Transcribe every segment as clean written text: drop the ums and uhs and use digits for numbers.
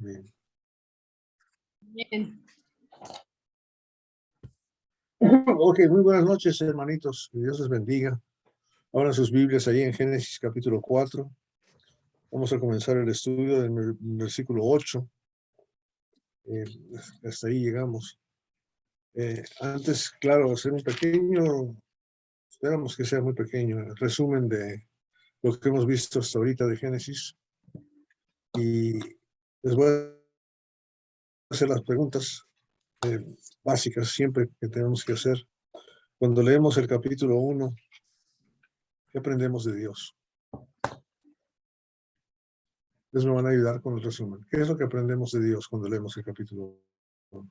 Bien. Bien. Ok, muy buenas noches, hermanitos. Que Dios les bendiga. Abran sus Biblias ahí en Génesis capítulo 4. Vamos a comenzar el estudio del versículo 8. Hasta ahí llegamos. Antes, claro, hacer un pequeño, esperamos que sea muy pequeño, resumen de lo que hemos visto hasta ahorita de Génesis. Y les voy a hacer las preguntas básicas siempre que tenemos que hacer. Cuando leemos el capítulo 1, ¿qué aprendemos de Dios? Ustedes me van a ayudar con el resumen. ¿Qué es lo que aprendemos de Dios cuando leemos el capítulo 1?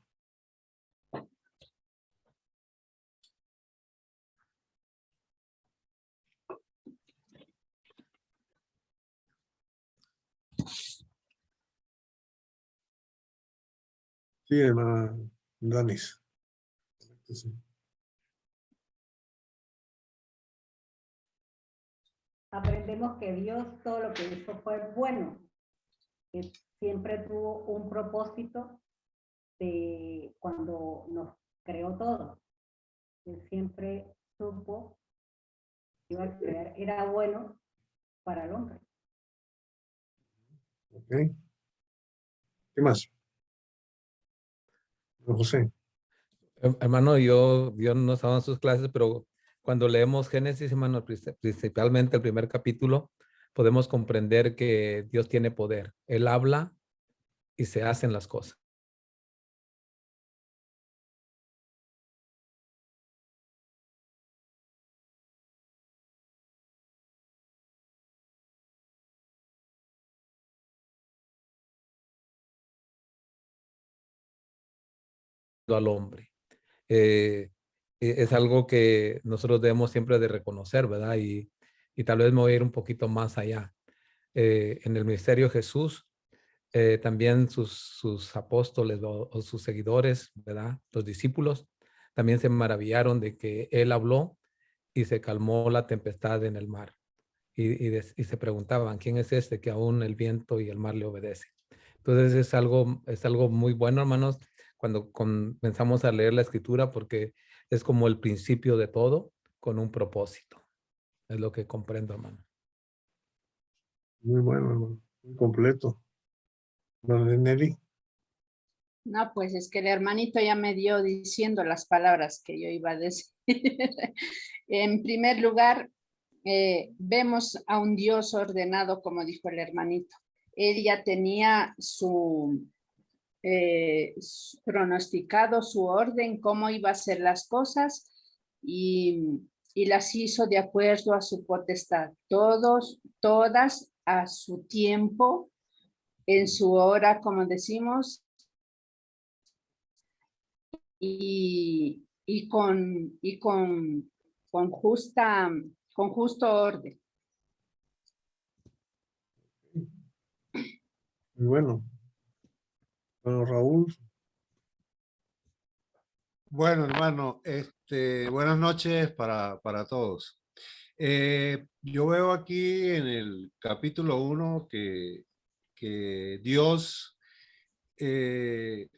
Sí, hermana Danis. Sí. Aprendemos que Dios todo lo que hizo fue bueno, que siempre tuvo un propósito de cuando nos creó todo. Él siempre supo que iba a crear, era bueno para el hombre. Ok. ¿Qué más? Don José. Hermano, yo no estaba en sus clases, pero cuando leemos Génesis, hermano, principalmente el primer capítulo, podemos comprender que Dios tiene poder. Él habla y se hacen las cosas. Al hombre. Es algo que nosotros debemos siempre de reconocer, ¿verdad? Y tal vez me voy a ir un poquito más allá. En el ministerio de Jesús, también sus apóstoles o sus seguidores, ¿verdad? Los discípulos, también se maravillaron de que él habló y se calmó la tempestad en el mar. Y se preguntaban, ¿quién es este que aún el viento y el mar le obedecen? Entonces es algo muy bueno, hermanos, cuando comenzamos a leer la escritura, porque es como el principio de todo con un propósito. Es lo que comprendo, hermano. Muy bueno, hermano. Muy completo. Don Nelly. No, pues es que el hermanito ya me dio diciendo las palabras que yo iba a decir. En primer lugar, vemos a un Dios ordenado, como dijo el hermanito. Él ya tenía pronosticado su orden, cómo iba a hacer las cosas y las hizo de acuerdo a su potestad. Todas a su tiempo, en su hora, como decimos, y con justo orden. Muy bueno. Bueno, Raúl. Bueno, hermano, buenas noches para todos. Yo veo aquí en el capítulo 1 que Dios,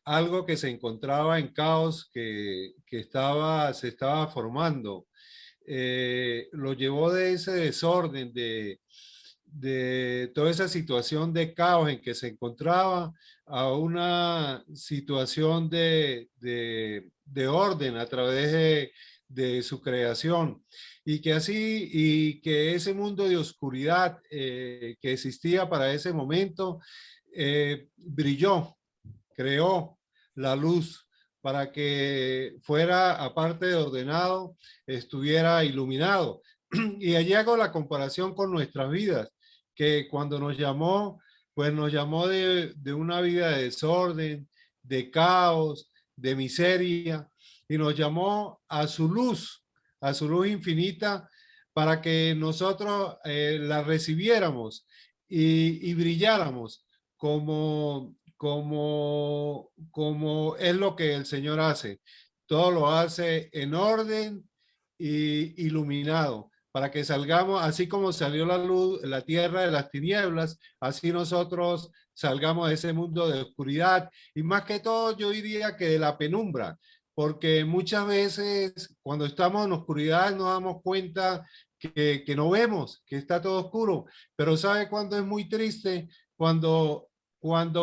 algo que se encontraba en caos, que se estaba formando, lo llevó de ese desorden, de toda esa situación de caos en que se encontraba a una situación de orden a través de su creación. Y que ese mundo de oscuridad que existía para ese momento brilló, creó la luz para que fuera, aparte de ordenado, estuviera iluminado. Y allí hago la comparación con nuestras vidas, que cuando nos llamó, pues nos llamó de una vida de desorden, de caos, de miseria, y nos llamó a su luz infinita, para que nosotros la recibiéramos y brilláramos como es lo que el Señor hace. Todo lo hace en orden y iluminado, para que salgamos, así como salió la luz, la tierra de las tinieblas, así nosotros salgamos de ese mundo de oscuridad y más que todo yo diría que de la penumbra, porque muchas veces cuando estamos en oscuridad nos damos cuenta que no vemos, que está todo oscuro, pero ¿sabe cuándo es muy triste? Cuando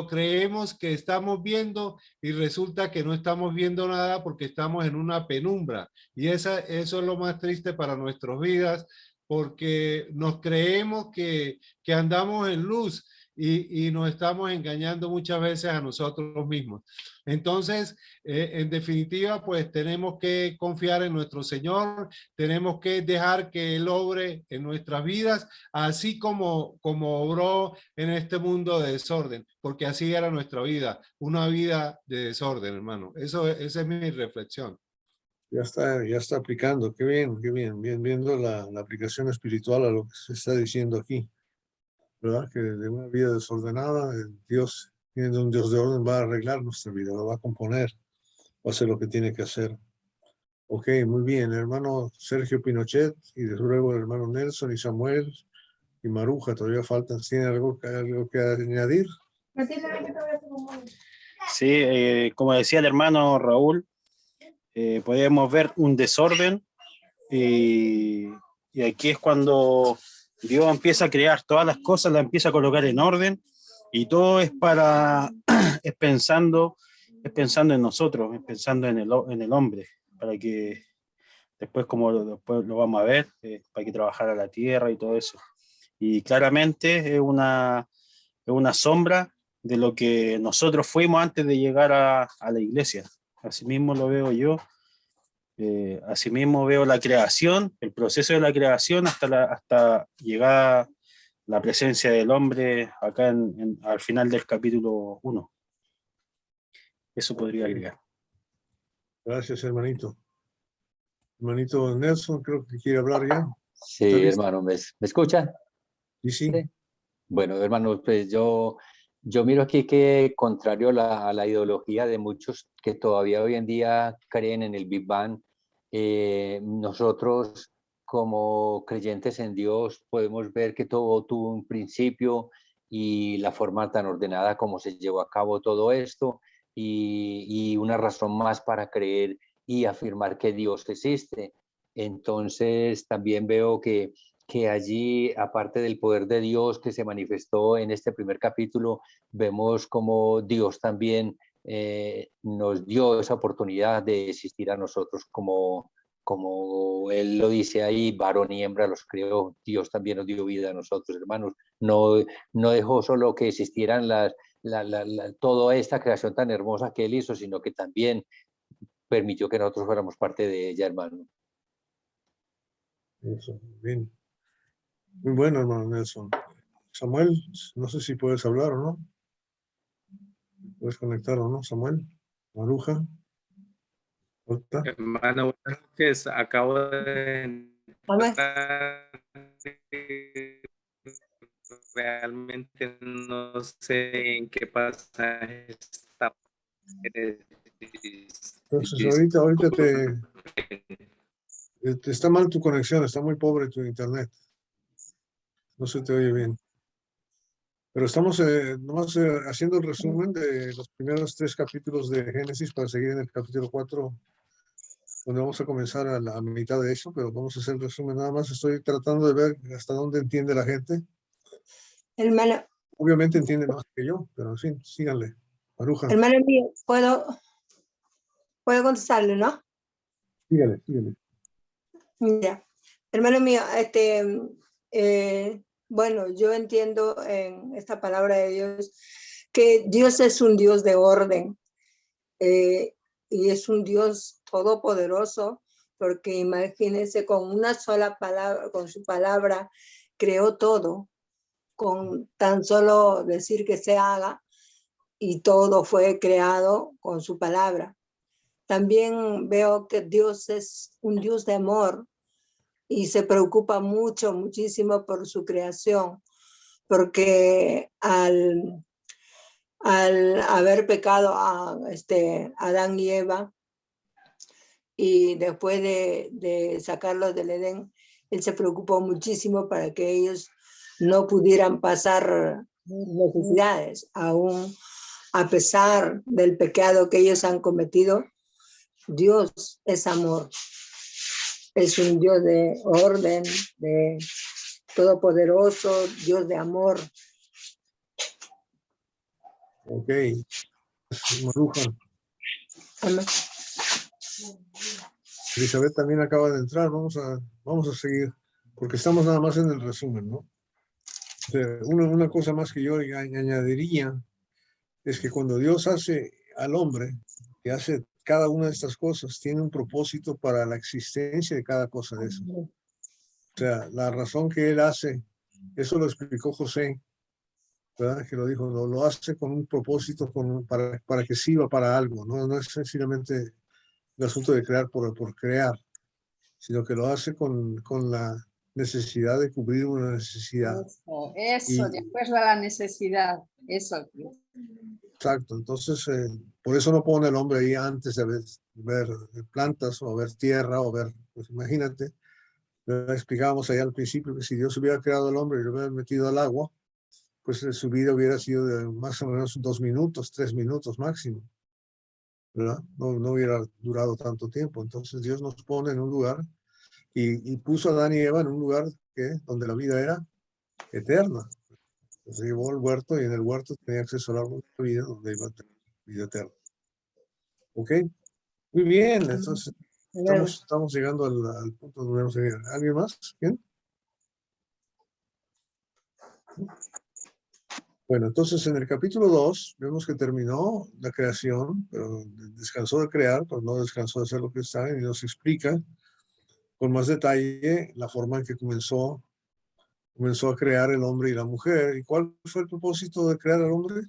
creemos que estamos viendo y resulta que no estamos viendo nada porque estamos en una penumbra. Y eso es lo más triste para nuestras vidas, porque nos creemos que andamos en luz y nos estamos engañando muchas veces a nosotros mismos. Entonces, en definitiva, pues tenemos que confiar en nuestro Señor, tenemos que dejar que Él obre en nuestras vidas, así como obró en este mundo de desorden, porque así era nuestra vida, una vida de desorden, hermano. Esa es mi reflexión. Ya está aplicando. Qué bien, bien viendo la aplicación espiritual a lo que se está diciendo aquí, ¿verdad? Que de una vida desordenada, Dios, siendo un Dios de orden, va a arreglar nuestra vida, la va a componer, va a hacer lo que tiene que hacer. Ok, muy bien, hermano Sergio Pinochet, y luego el hermano Nelson y Samuel y Maruja, todavía faltan. ¿Tienen algo que añadir? Sí, como decía el hermano Raúl, podemos ver un desorden y aquí es cuando Dios empieza a crear todas las cosas, las empieza a colocar en orden y todo es es pensando en nosotros, es pensando en el hombre, para que después, como después lo vamos a ver, para que trabajara la tierra y todo eso. Y claramente es una sombra de lo que nosotros fuimos antes de llegar a la iglesia. Así mismo lo veo yo. Asimismo veo la creación, el proceso de la creación hasta llegar la presencia del hombre acá al final del capítulo 1. Eso podría agregar. Gracias, hermanito. Hermanito Nelson, creo que quiere hablar ya. Sí, hermano, ¿me escuchan? Y sí. Sí. Bueno, hermano, pues yo miro aquí que contrario a la ideología de muchos que todavía hoy en día creen en el Big Bang, nosotros como creyentes en Dios podemos ver que todo tuvo un principio y la forma tan ordenada como se llevó a cabo todo esto y una razón más para creer y afirmar que Dios existe. Entonces también veo que allí, aparte del poder de Dios que se manifestó en este primer capítulo, vemos como Dios también nos dio esa oportunidad de existir a nosotros como Él lo dice ahí, varón y hembra los creó, Dios también nos dio vida a nosotros, hermanos. No dejó solo que existieran toda esta creación tan hermosa que Él hizo, sino que también permitió que nosotros fuéramos parte de ella, hermano. Eso, bien. Muy bueno, hermano Nelson. Samuel, no sé si puedes hablar o no. ¿Puedes conectar o no, Samuel? Maruja. ¿Otra? Hermano, buenas noches. Acabo de realmente no sé en qué pasaje está. Entonces ahorita te está mal tu conexión, está muy pobre tu internet. No se te oye bien. Pero estamos nomás haciendo el resumen de los primeros 3 capítulos de Génesis para seguir en el capítulo 4, donde vamos a comenzar a la mitad de eso, pero vamos a hacer el resumen nada más. Estoy tratando de ver hasta dónde entiende la gente. Hermano. Obviamente entiende más que yo, pero en fin, síganle. Maruja. Hermano mío, puedo contestarle, ¿no? Síganle. Mira, hermano mío, bueno, yo entiendo en esta palabra de Dios que Dios es un Dios de orden y es un Dios todopoderoso, porque imagínense, con una sola palabra, con su palabra, creó todo, con tan solo decir que se haga, y todo fue creado con su palabra. También veo que Dios es un Dios de amor y se preocupa muchísimo por su creación, porque al haber pecado a Adán y Eva, y después de sacarlos del Edén, Él se preocupó muchísimo para que ellos no pudieran pasar necesidades, aún a pesar del pecado que ellos han cometido. Dios es amor. Es un Dios de orden, de todopoderoso, Dios de amor. Ok. Maruja. Amén. Elizabeth también acaba de entrar. Vamos a seguir, porque estamos nada más en el resumen, ¿no? O sea, una cosa más que yo añadiría es que cuando Dios hace al hombre, que hace cada una de estas cosas, tiene un propósito para la existencia de cada cosa de eso. O sea, la razón que Él hace, eso lo explicó José, ¿verdad? Que lo dijo, lo hace con un propósito, para que sirva para algo, ¿no? No es sencillamente el asunto de crear por crear, sino que lo hace con la necesidad de cubrir una necesidad. Eso, de acuerdo a la necesidad. Eso. Exacto, entonces por eso no pone el hombre ahí antes de ver plantas o ver tierra o ver, pues imagínate, explicábamos ahí al principio que si Dios hubiera creado al hombre y lo hubiera metido al agua, pues su vida hubiera sido de más o menos 2 minutos, 3 minutos máximo, ¿verdad? No hubiera durado tanto tiempo. Entonces Dios nos pone en un lugar y puso a Adán y Eva en un lugar donde la vida era eterna. Se llevó al huerto y en el huerto tenía acceso al árbol de la vida donde iba a tener vida eterna. ¿Ok? Muy bien, entonces estamos llegando al punto donde vamos a llegar. ¿Alguien más? ¿Quién? Bueno, entonces en el capítulo 2 vemos que terminó la creación, pero descansó de crear, pero no descansó de hacer lo que está, y nos explica con más detalle la forma en que comenzó a crear el hombre y la mujer. ¿Y cuál fue el propósito de crear al hombre?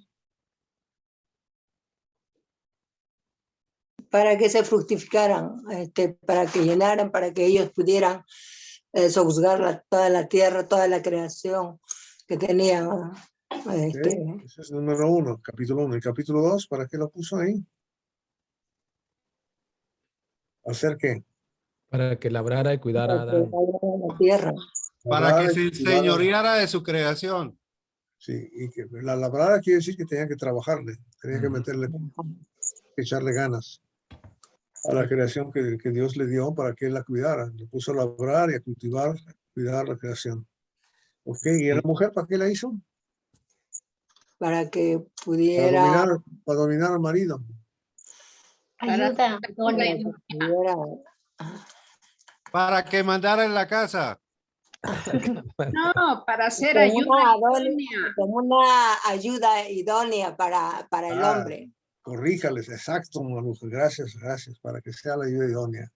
Para que se fructificaran, para que llenaran, para que ellos pudieran sojuzgar toda la tierra, toda la creación que tenían. Ese es el número 1, capítulo 1. ¿Y capítulo 2, para qué lo puso ahí? ¿Hacer qué? Para que labrara y cuidara a Adán. La tierra. Para que se enseñoreara de su creación. Sí, y que la labrada quiere decir que tenía que trabajarle, tenía que meterle, que echarle ganas a la creación que Dios le dio para que él la cuidara. Le puso a labrar y a cultivar, a cuidar la creación. Ok, ¿y a la mujer para qué la hizo? Para que pudiera... Para dominar al marido. Ayuda, Para que mandara en la casa. No, para hacer ayuda idónea. Como una ayuda idónea para el hombre. Corríjales, exacto, Maruja. Gracias, para que sea la ayuda idónea.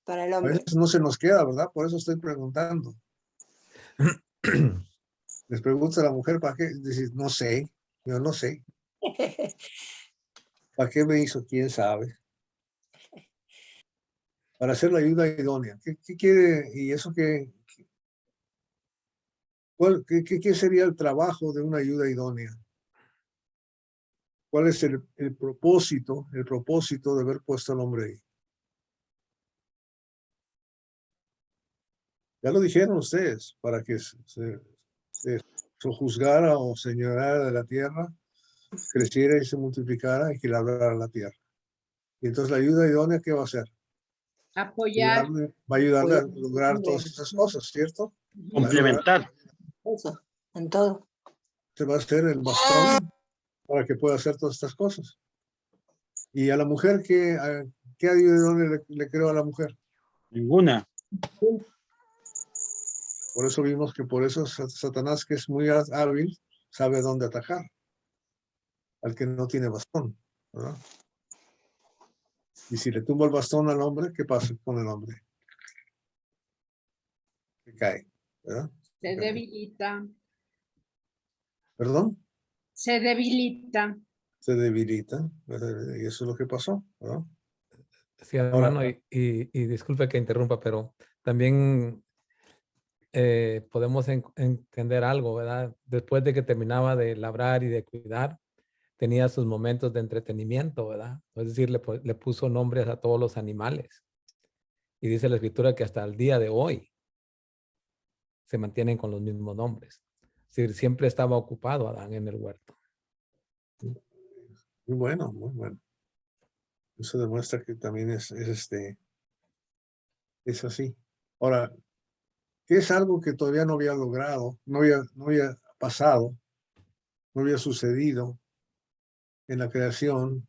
Para el A hombre. veces no se nos queda, ¿verdad? Por eso estoy preguntando. Les pregunto a la mujer, ¿para qué? Dice, no sé, yo no sé. ¿Para qué me hizo? ¿Quién sabe? Para hacer la ayuda idónea. ¿Qué quiere? ¿Y eso qué? ¿Qué sería el trabajo de una ayuda idónea? ¿Cuál es el propósito de haber puesto al hombre ahí? Ya lo dijeron ustedes, para que se sojuzgara o señorara de la tierra, creciera y se multiplicara y que labrara la tierra. Y entonces la ayuda idónea, ¿qué va a hacer? Apoyar. Va a ayudarle a lograr todas esas cosas, ¿cierto? Complementar. Eso, en todo. Se va a hacer el bastón para que pueda hacer todas estas cosas. Y a la mujer, ¿qué ayuda idónea le creó a la mujer? Ninguna. Por eso vimos que por eso Satanás, que es muy hábil, sabe dónde atacar al que no tiene bastón, ¿verdad? Y si le tumba el bastón al hombre, ¿qué pasa con el hombre? Se cae, ¿verdad? Se debilita. ¿Perdón? Se debilita. Se debilita, ¿verdad? Y eso es lo que pasó, ¿verdad? Sí, hermano, y disculpe que interrumpa, pero también podemos entender algo, ¿verdad? Después de que terminaba de labrar y de cuidar, tenía sus momentos de entretenimiento, ¿verdad? Es decir, le puso nombres a todos los animales. Y dice la escritura que hasta el día de hoy se mantienen con los mismos nombres. Es decir, siempre estaba ocupado Adán en el huerto. Muy bueno, muy bueno. Eso demuestra que también es así. Ahora, ¿qué es algo que todavía no había logrado, no había pasado, no había sucedido en la creación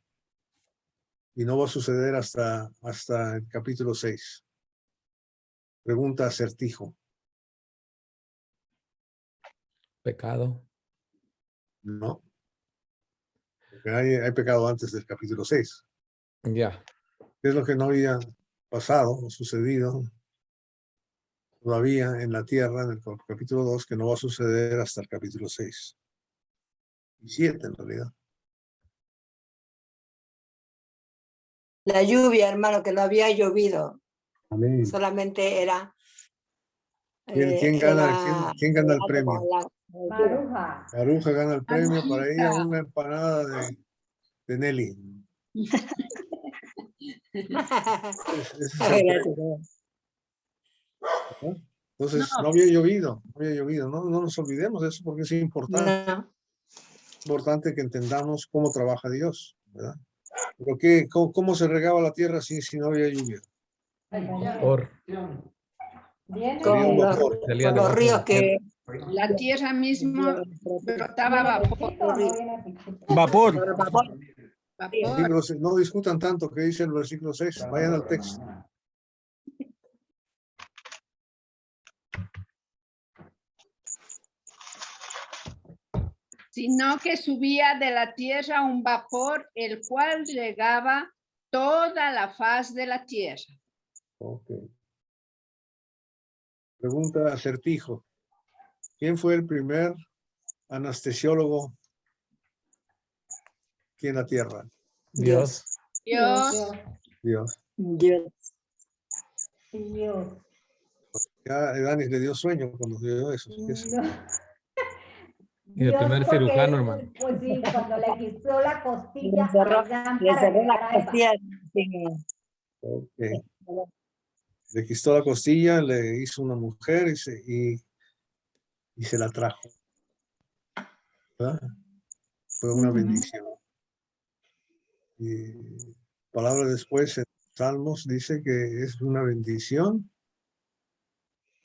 y no va a suceder hasta el capítulo 6? Pregunta acertijo. Pecado. No. Porque hay pecado antes del capítulo 6. Ya. ¿Qué es lo que no había pasado o sucedido todavía en la tierra, en el capítulo 2, que no va a suceder hasta el capítulo 6? Y 7 en realidad. La lluvia, hermano, que no había llovido. Amén. Solamente era... ¿Quién gana el premio? Maruja. Maruja gana el premio para ella, Marujita. una empanada de Nelly. Ese es el premio, ¿no? Entonces, no había llovido, no nos olvidemos de eso porque es importante. No. Importante que entendamos cómo trabaja Dios, ¿verdad? Pero ¿cómo se regaba la tierra si no había lluvia? Por Viene Con un los, vapor. salía con los debajo ríos de la tierra. que... La tierra misma brotaba vapor. Pechito o no viene pechito. Vapor. Vapor. No discutan tanto que dice el versículo 6. Vayan al texto. Sino que subía de la tierra un vapor, el cual regaba toda la faz de la tierra. Ok. Pregunta acertijo. ¿Quién fue el primer anestesiólogo aquí en la tierra? Dios. Dios. Dios. Dios. Dios. Ya Dani le dio sueño cuando dio eso. No. Y el Dios, primer porque, cirujano, hermano. pues sí, cuando le quitó la costilla Le cerró a Adán Le para cerró crear la a Eva. costilla. Ok. Le quistó la costilla, le hizo una mujer y se la trajo. ¿Verdad? Fue una bendición. Y palabra después en Salmos dice que es una bendición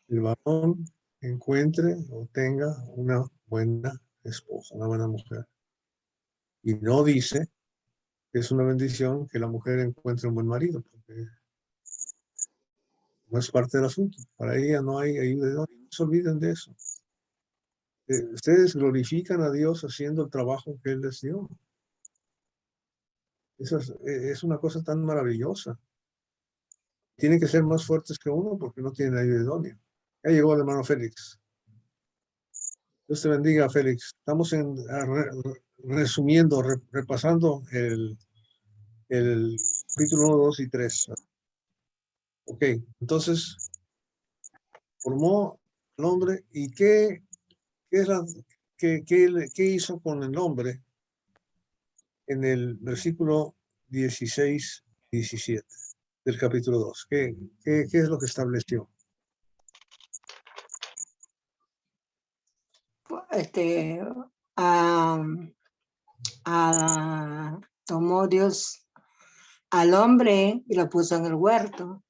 el varón encuentre o tenga una buena esposa, una buena mujer. Y no dice que es una bendición que la mujer encuentre un buen marido, porque no es parte del asunto. Para ella no hay ayuda de Dios. No se olviden de eso. Ustedes glorifican a Dios haciendo el trabajo que Él les dio. Eso es una cosa tan maravillosa. Tienen que ser más fuertes que uno porque no tienen ayuda idónea. Ya llegó el hermano Félix. Dios te bendiga, Félix. Estamos resumiendo, repasando el capítulo 1, 2 y 3. Ok, entonces, formó el hombre y ¿qué hizo con el hombre en el versículo 16, 17 del capítulo 2? ¿Qué es lo que estableció? Tomó Dios al hombre y lo puso en el huerto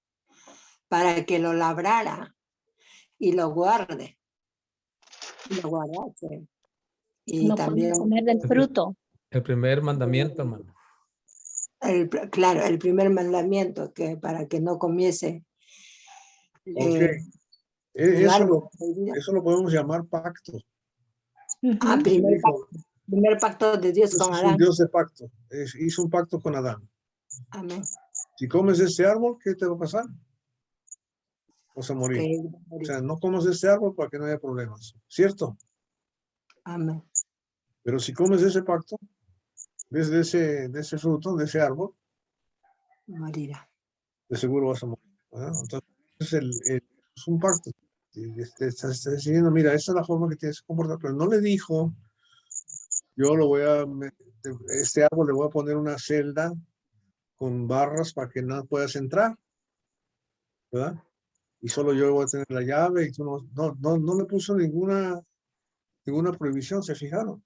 para que lo labrara y lo guarde. Y lo guardase. Y No también podía comer del fruto. El primer mandamiento, hermano. claro, el primer mandamiento, que para que no comiese. Ok, el árbol eso lo podemos llamar pacto. primer pacto de Dios Dios con es un Adán. Dios de pacto. Hizo un pacto con Adán. Amén. Si comes de este árbol, ¿qué te va a pasar? Vas a morir. Que- O sea, no comas de este árbol para que no haya problemas. ¿Cierto? Amén. Pero si comes de ese pacto, de ese fruto, de ese árbol, Morirá. de seguro vas a morir, ¿verdad? Entonces, es un pacto. Te estás diciendo, mira, esta es la forma que tienes que comportar, pero no le dijo, yo este árbol le voy a poner una celda con barras para que no puedas entrar, ¿verdad? y solo yo voy a tener la llave y tú no le puso ninguna prohibición, ¿se fijaron?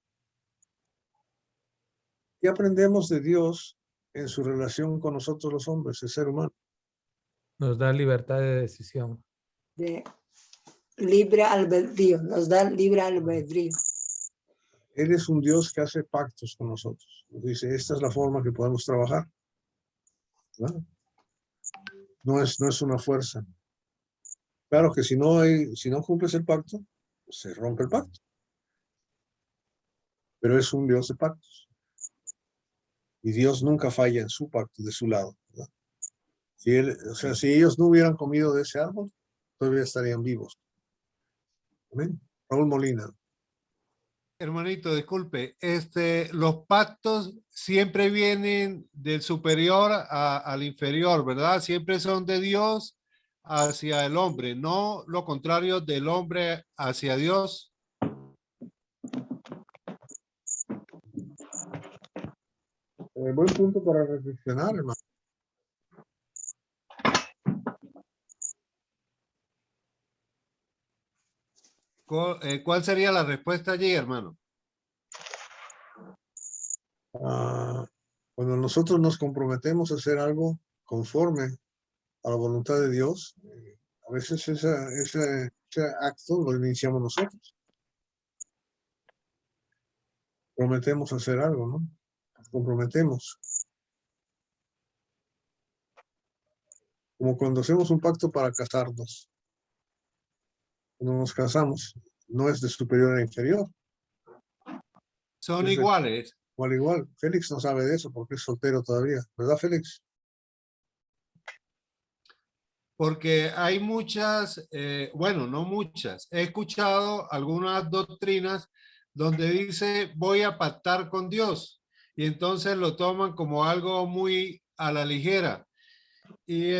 ¿Qué aprendemos de Dios en su relación con nosotros los hombres, el ser humano? Nos da libertad de decisión. De libre albedrío, nos da libre albedrío. Él es un Dios que hace pactos con nosotros. Nos dice, esta es la forma que podemos trabajar. ¿Verdad? No es una fuerza. Claro que si no cumples el pacto, se rompe el pacto. Pero es un Dios de pactos. Y Dios nunca falla en su pacto, de su lado. ¿Verdad? Si ellos no hubieran comido de ese árbol, todavía estarían vivos. Amén. Raúl Molina. Hermanito, disculpe, los pactos siempre vienen del superior al inferior, ¿verdad? Siempre son de Dios hacia el hombre, no lo contrario del hombre hacia Dios. Buen punto para reflexionar, hermano. ¿Cuál sería la respuesta allí, hermano? Cuando nosotros nos comprometemos a hacer algo conforme a la voluntad de Dios, a veces ese acto lo iniciamos nosotros. Prometemos hacer algo, ¿no? Nos comprometemos. Como cuando hacemos un pacto para casarnos. Cuando nos casamos, no es de superior a inferior. Son Es iguales. Igual. Félix no sabe de eso porque es soltero todavía. ¿Verdad, Félix? Porque hay muchas, bueno, no muchas. He escuchado algunas doctrinas donde dice voy a pactar con Dios y entonces lo toman como algo muy a la ligera. Y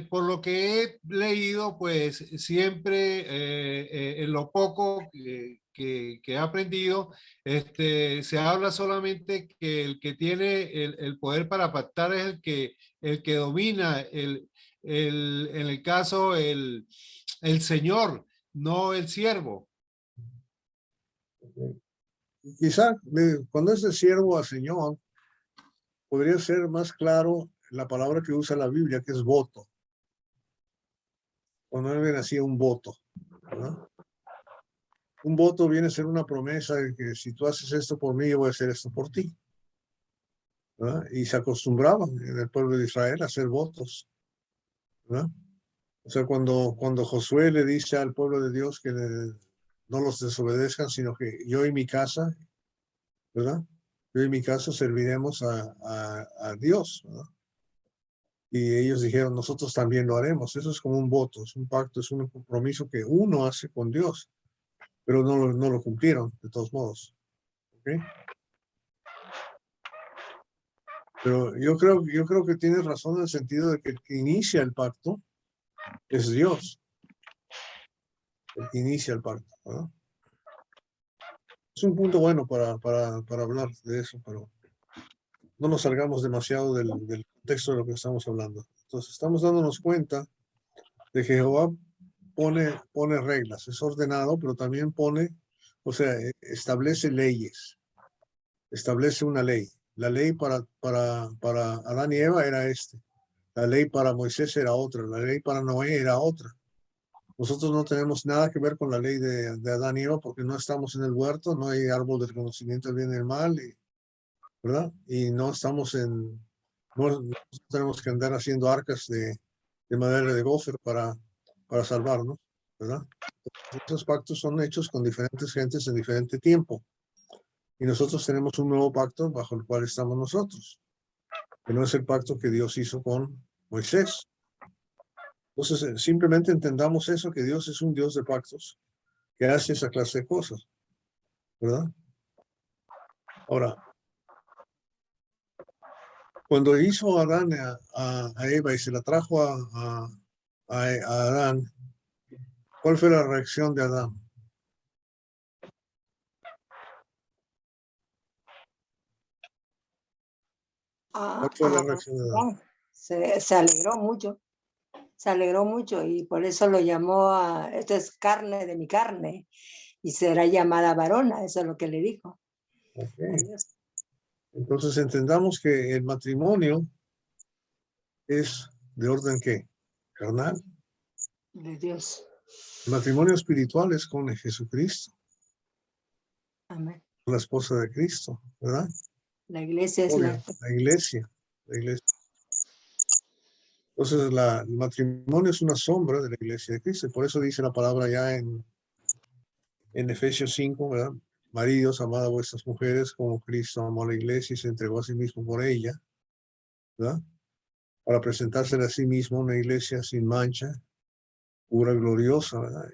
por lo que he leído, pues siempre en lo poco que he aprendido, se habla solamente que el que tiene el poder para pactar es el que domina, en el caso, el señor, no el siervo. Quizá cuando es de siervo a señor, podría ser más claro la palabra que usa la Biblia, que es voto. Cuando él viene así un voto, ¿verdad? Un voto viene a ser una promesa de que si tú haces esto por mí, yo voy a hacer esto por ti. ¿Verdad? Y se acostumbraban en el pueblo de Israel a hacer votos. ¿Verdad? O sea, cuando Josué le dice al pueblo de Dios que no los desobedezcan, sino que yo y mi casa, ¿verdad? Yo y mi casa serviremos a Dios, ¿verdad? Y ellos dijeron, nosotros también lo haremos. Eso es como un voto, es un pacto, es un compromiso que uno hace con Dios, pero no lo cumplieron, de todos modos. ¿Okay? Pero yo creo que tienes razón en el sentido de que el que inicia el pacto es Dios. El que inicia el pacto, ¿verdad? Es un punto bueno para hablar de eso, pero no nos salgamos demasiado del contexto de lo que estamos hablando. Entonces, estamos dándonos cuenta de que Jehová pone reglas, es ordenado, pero también establece leyes, establece una ley. La ley para Adán y Eva era la ley para Moisés era otra, la ley para Noé era otra. Nosotros no tenemos nada que ver con la ley de Adán y Eva porque no estamos en el huerto, no hay árbol del conocimiento del bien y del mal, ¿verdad? Y no tenemos que andar haciendo arcas de madera de gofer para salvarnos, ¿verdad? Esos pactos son hechos con diferentes gentes en diferente tiempo. Y nosotros tenemos un nuevo pacto bajo el cual estamos nosotros, que no es el pacto que Dios hizo con Moisés. Entonces, simplemente entendamos eso, que Dios es un Dios de pactos, que hace esa clase de cosas, ¿verdad? Ahora, cuando hizo Adán a Eva y se la trajo a Adán, ¿cuál fue la reacción de Adán? ¿Cuál fue la reacción de Adán? Se alegró mucho. se alegró mucho y por eso lo llamó a, esto es carne de mi carne y será llamada varona, eso es lo que le dijo. Ok. a Dios. Entonces entendamos que el matrimonio es de orden ¿qué? Carnal. De Dios. El matrimonio espiritual es con Jesucristo, Amén. la esposa de Cristo, ¿verdad? La iglesia es Obvio, la iglesia. Entonces el matrimonio es una sombra de la iglesia de Cristo. Y por eso dice la palabra ya en Efesios 5, ¿verdad? Maridos, amad a vuestras mujeres como Cristo amó a la iglesia y se entregó a sí mismo por ella, ¿verdad? Para presentársela a sí mismo una iglesia sin mancha, pura, gloriosa, ¿verdad?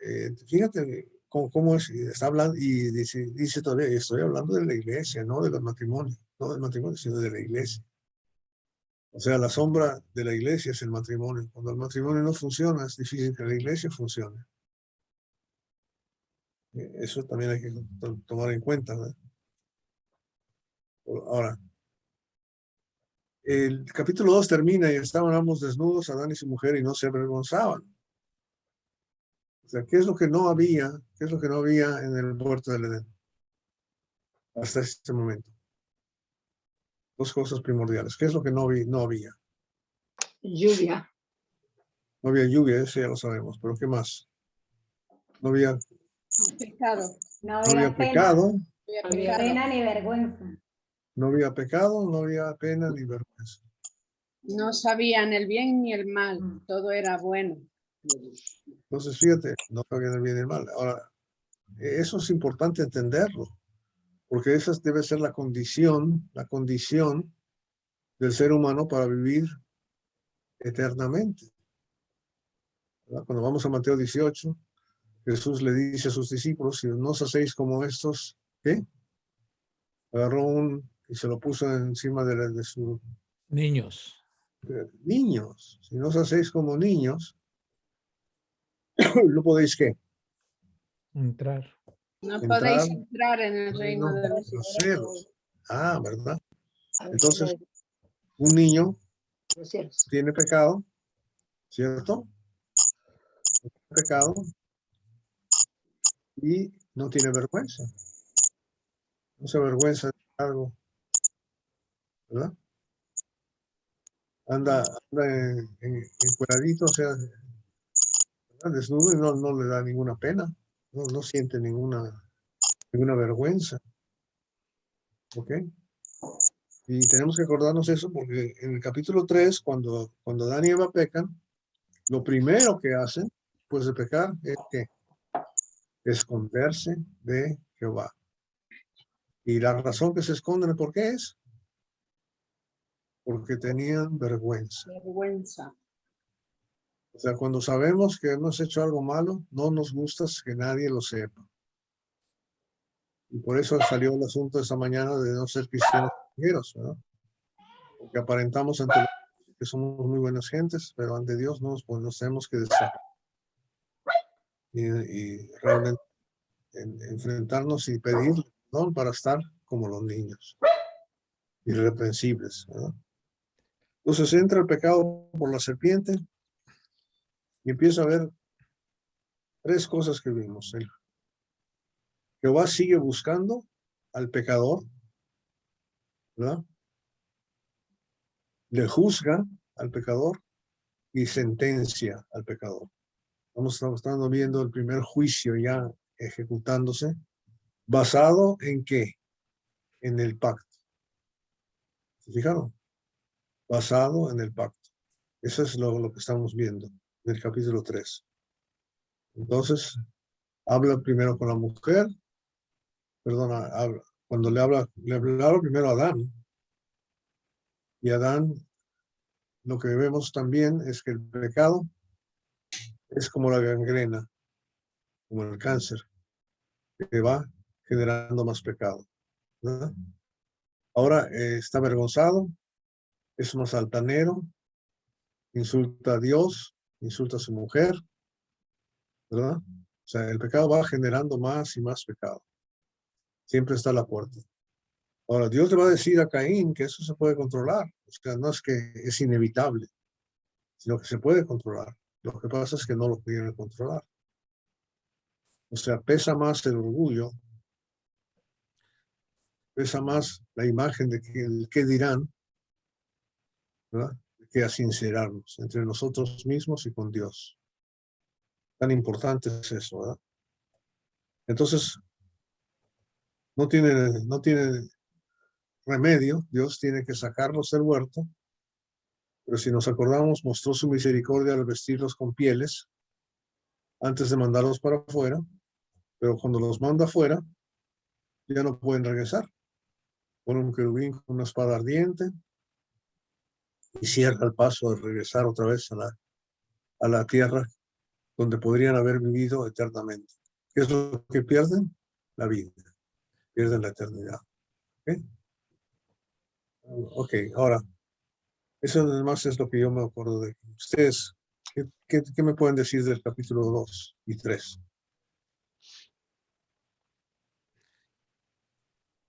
Fíjate cómo es, está hablando, y dice todavía, estoy hablando de la iglesia, no de los matrimonios, no del matrimonio, sino de la iglesia. O sea, la sombra de la iglesia es el matrimonio. Cuando el matrimonio no funciona, es difícil que la iglesia funcione. Eso también hay que tomar en cuenta, ¿verdad? Ahora, el capítulo 2 termina y estaban ambos desnudos, Adán y su mujer, y no se avergonzaban. O sea, ¿qué es lo que no había? ¿Qué es lo que no había en el huerto del Edén? Hasta este momento. Dos cosas primordiales. ¿Qué es lo que no había? lluvia. No había lluvia, eso ya lo sabemos, pero ¿qué más? No había Pecado. No No había había pena, pecado, ni pena ni vergüenza. no había pecado, no había pena ni vergüenza. No sabían el bien ni el mal, todo era bueno. Entonces, fíjate, no había el bien y el mal. Ahora, eso es importante entenderlo, porque esa debe ser la condición del ser humano para vivir eternamente. ¿Verdad? Cuando vamos a Mateo 18, Jesús le dice a sus discípulos, si no os hacéis como estos, ¿qué? Agarró y se lo puso encima de su Niños. niños. Si no os hacéis como niños, no podéis ¿qué? Entrar. No Entrar podéis entrar en el reino de los los cielos. cielos. Ah, ¿verdad? A ver, Entonces, un niño los cielos. tiene pecado, ¿cierto? Pecado y no tiene vergüenza. No se avergüenza de algo, ¿verdad? Anda encueradito, o sea, ¿verdad? Desnudo y no le da ninguna pena, no siente ninguna vergüenza. ¿Ok? Y tenemos que acordarnos eso porque en el capítulo 3, cuando Adán y Eva pecan, lo primero que hacen, pues de pecar, es que esconderse de Jehová. Y la razón que se esconden, ¿por qué es? Porque tenían vergüenza. Vergüenza. O sea, cuando sabemos que hemos hecho algo malo, no nos gusta que nadie lo sepa. Y por eso salió el asunto esta mañana de no ser cristianos extranjeros, ¿verdad? Porque aparentamos ante los que somos muy buenas gentes, pero ante Dios nos tenemos que destacar. Y realmente enfrentarnos y pedirle perdón para estar como los niños, irreprensibles, ¿verdad? Entonces entra el pecado por la serpiente y empieza a ver tres cosas que vimos. Jehová sigue buscando al pecador, ¿verdad? Le juzga al pecador y sentencia al pecador. Estamos viendo el primer juicio ya ejecutándose, basado en qué? En el pacto. ¿Se fijaron? Basado en el pacto. Eso es lo que estamos viendo en el capítulo 3. Entonces, habla primero con la mujer, perdona, cuando le habla primero a Adán, y Adán, lo que vemos también es que el pecado es como la gangrena, como el cáncer, que va generando más pecado, ¿verdad? Ahora está avergonzado, es más altanero, insulta a Dios, insulta a su mujer, ¿verdad? O sea, el pecado va generando más y más pecado. Siempre está a la puerta. Ahora, Dios le va a decir a Caín que eso se puede controlar. O sea, no es que es inevitable, sino que se puede controlar. Lo que pasa es que no lo pudieron controlar. O sea, pesa más el orgullo, pesa más la imagen de que el qué dirán, ¿verdad? Que a sincerarnos entre nosotros mismos y con Dios. Tan importante es eso, ¿verdad? Entonces, no tiene remedio, Dios tiene que sacarlos del huerto, pero si nos acordamos, mostró su misericordia al vestirlos con pieles antes de mandarlos para afuera, pero cuando los manda afuera, ya no pueden regresar. Pone un querubín con una espada ardiente y cierra el paso de regresar otra vez a la tierra donde podrían haber vivido eternamente. ¿Qué es lo que pierden? La vida. Pierden la eternidad. Ok, ahora, eso además es lo que yo me acuerdo de ustedes. ¿Qué me pueden decir del capítulo 2 y 3?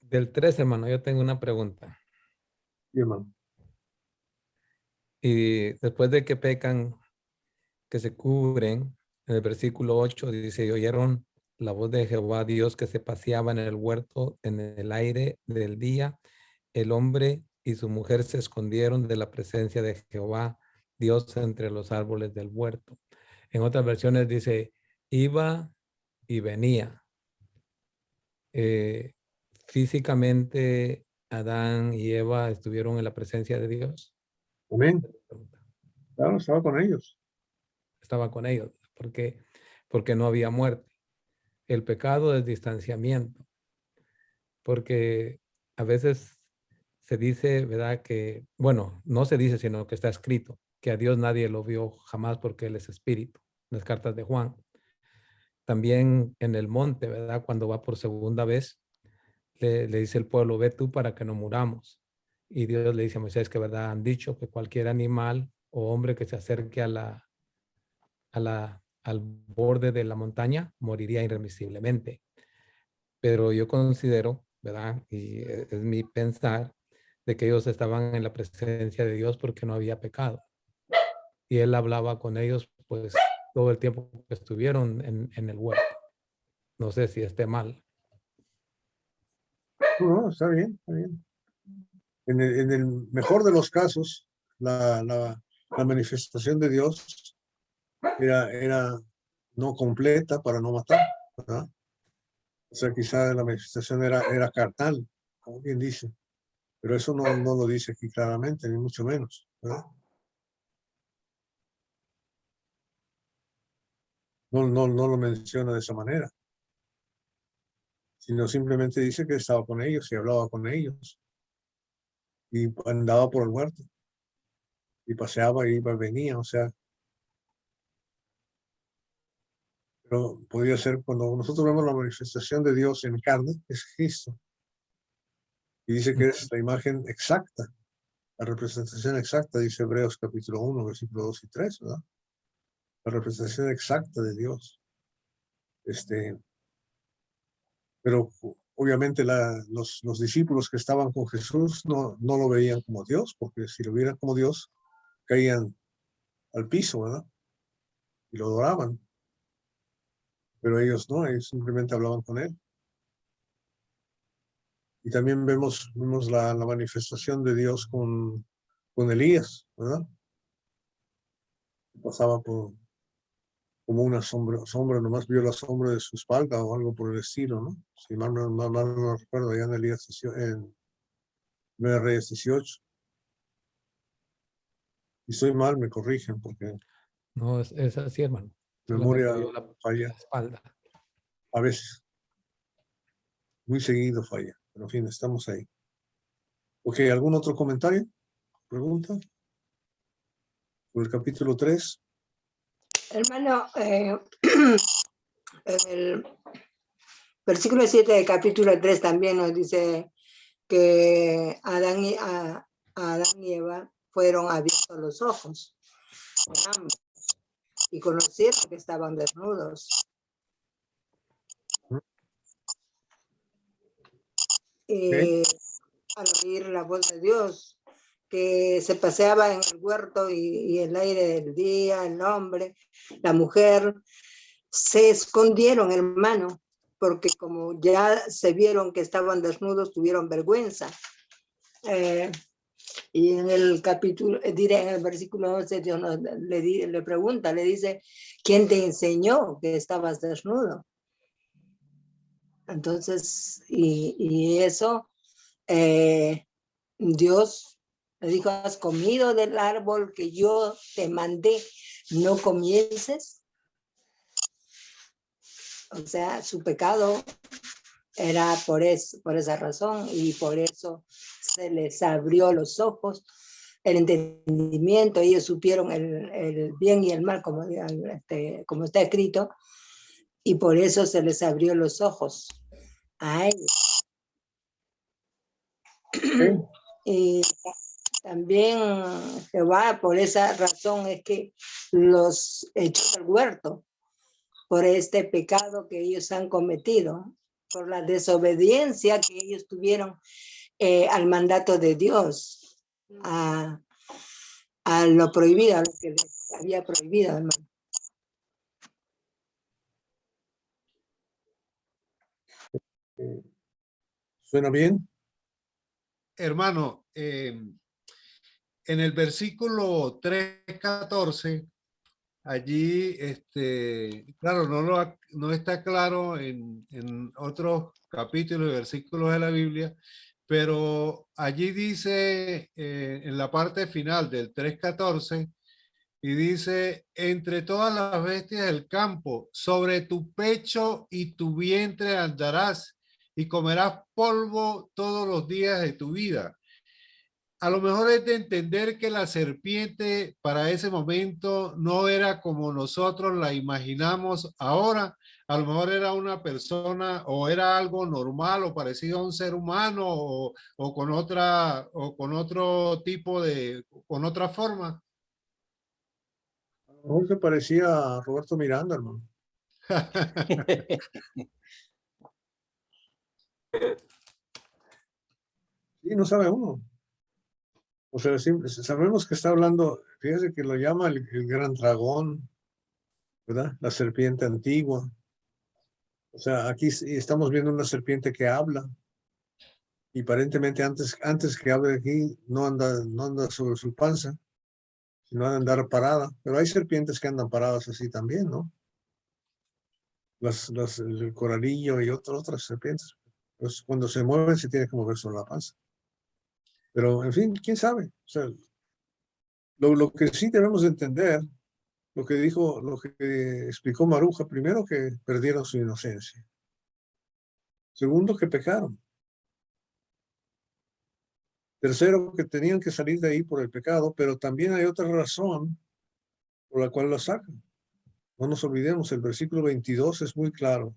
Del 3, hermano, yo tengo una pregunta. Sí, hermano. Y después de que pecan, que se cubren, en el versículo 8 dice, y oyeron la voz de Jehová Dios que se paseaba en el huerto en el aire del día. El hombre y su mujer se escondieron de la presencia de Jehová Dios entre los árboles del huerto. En otras versiones dice, iba y venía. Físicamente, Adán y Eva estuvieron en la presencia de Dios. Amén. Claro, estaba con ellos. Estaba con ellos, porque no había muerte. El pecado es distanciamiento, porque a veces se dice, ¿verdad? Que, bueno, no se dice, sino que está escrito, que a Dios nadie lo vio jamás porque Él es espíritu, en las cartas de Juan. También en el monte, ¿verdad? Cuando va por segunda vez, le dice el pueblo, ve tú para que no muramos. Y Dios le dice a Moisés que, ¿verdad? Han dicho que cualquier animal o hombre que se acerque al borde de la montaña moriría irremisiblemente. Pero yo considero, ¿verdad? Y es mi pensar, de que ellos estaban en la presencia de Dios porque no había pecado. Y Él hablaba con ellos, pues, todo el tiempo que estuvieron en el huerto. No sé si esté mal. No, está bien, está bien. En el mejor de los casos, la manifestación de Dios era no completa para no matar, ¿verdad? O sea, quizá la manifestación era carnal, como bien dice, pero eso no lo dice aquí claramente, ni mucho menos, ¿verdad? No lo menciona de esa manera, sino simplemente dice que estaba con ellos y hablaba con ellos y andaba por el huerto y paseaba y iba y venía, o sea, pero podría ser cuando nosotros vemos la manifestación de Dios en carne, es Cristo. Y dice que es la imagen exacta, la representación exacta, dice Hebreos capítulo 1, versículo 2 y 3, ¿verdad? La representación exacta de Dios. Pero obviamente los discípulos que estaban con Jesús no lo veían como Dios, porque si lo vieran como Dios, caían al piso, ¿verdad? Y lo adoraban. Pero ellos no, ellos simplemente hablaban con él. Y también vemos la manifestación de Dios con Elías, ¿verdad? Pasaba como una sombra, nomás vio la sombra de su espalda o algo por el estilo, ¿no? Si mal no recuerdo, allá en Elías, en 9 Reyes 18. Y estoy mal, me corrigen, porque No, es así, hermano. memoria Solamente vio la falla espalda. a veces, muy seguido falla, pero en fin, estamos ahí. Ok, ¿algún otro comentario? ¿Pregunta? Por el capítulo 3. Hermano, en el versículo 7 del capítulo 3 también nos dice que Adán y Eva fueron abiertos los ojos y conocieron que estaban desnudos. Y al oír la voz de Dios, que se paseaba en el huerto y el aire del día, el hombre, la mujer, se escondieron, hermano, porque como ya se vieron que estaban desnudos, tuvieron vergüenza. Y en el capítulo, diré en el versículo 11, Dios le pregunta, le dice, ¿quién te enseñó que estabas desnudo? Entonces, y eso, Dios le dijo, ¿has comido del árbol que yo te mandé, no comieses? O sea, su pecado era por esa razón, y por eso se les abrió los ojos, el entendimiento, ellos supieron el bien y el mal, como está escrito, y por eso se les abrió los ojos a ellos. Ok. Y también Jehová, por esa razón es que los echó del huerto, por este pecado que ellos han cometido, por la desobediencia que ellos tuvieron al mandato de Dios, a lo prohibido, a lo que les había prohibido, hermano. ¿Suena bien? Hermano, en el versículo 3:14, allí, claro, no está claro en otros capítulos y versículos de la Biblia, pero allí dice en la parte final del 3:14, y dice, entre todas las bestias del campo, sobre tu pecho y tu vientre andarás y comerás polvo todos los días de tu vida. A lo mejor es de entender que la serpiente para ese momento no era como nosotros la imaginamos ahora. A lo mejor era una persona o era algo normal o parecido a un ser humano o con otro tipo con otra forma. A lo mejor se parecía a Roberto Miranda, hermano. Sí, no sabe uno. O sea, sabemos que está hablando, fíjese que lo llama el gran dragón, ¿verdad? La serpiente antigua. O sea, aquí estamos viendo una serpiente que habla. Y aparentemente antes que hable aquí, no anda sobre su panza, sino anda andar parada. Pero hay serpientes que andan paradas así también, ¿no? El coralillo y otras serpientes. Pues cuando se mueven se tiene que mover sobre la panza. Pero, en fin, quién sabe. O sea, lo que sí debemos entender, lo que explicó Maruja, primero que perdieron su inocencia. Segundo, que pecaron. Tercero, que tenían que salir de ahí por el pecado, pero también hay otra razón por la cual lo sacan. No nos olvidemos, el versículo 22 es muy claro.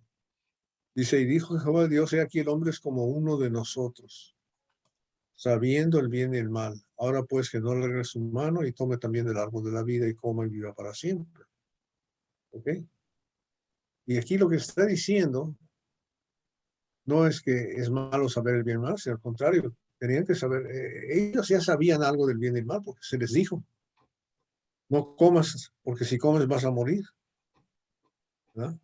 Dice, y dijo Jehová Dios, he aquí el hombre es como uno de nosotros, sabiendo el bien y el mal. Ahora pues que no le regrese su mano y tome también del árbol de la vida y coma y viva para siempre. ¿Ok? Y aquí lo que está diciendo no es que es malo saber el bien y el mal, sino al contrario, tenían que saber, ellos ya sabían algo del bien y el mal porque se les dijo, no comas, porque si comes vas a morir. ¿Verdad?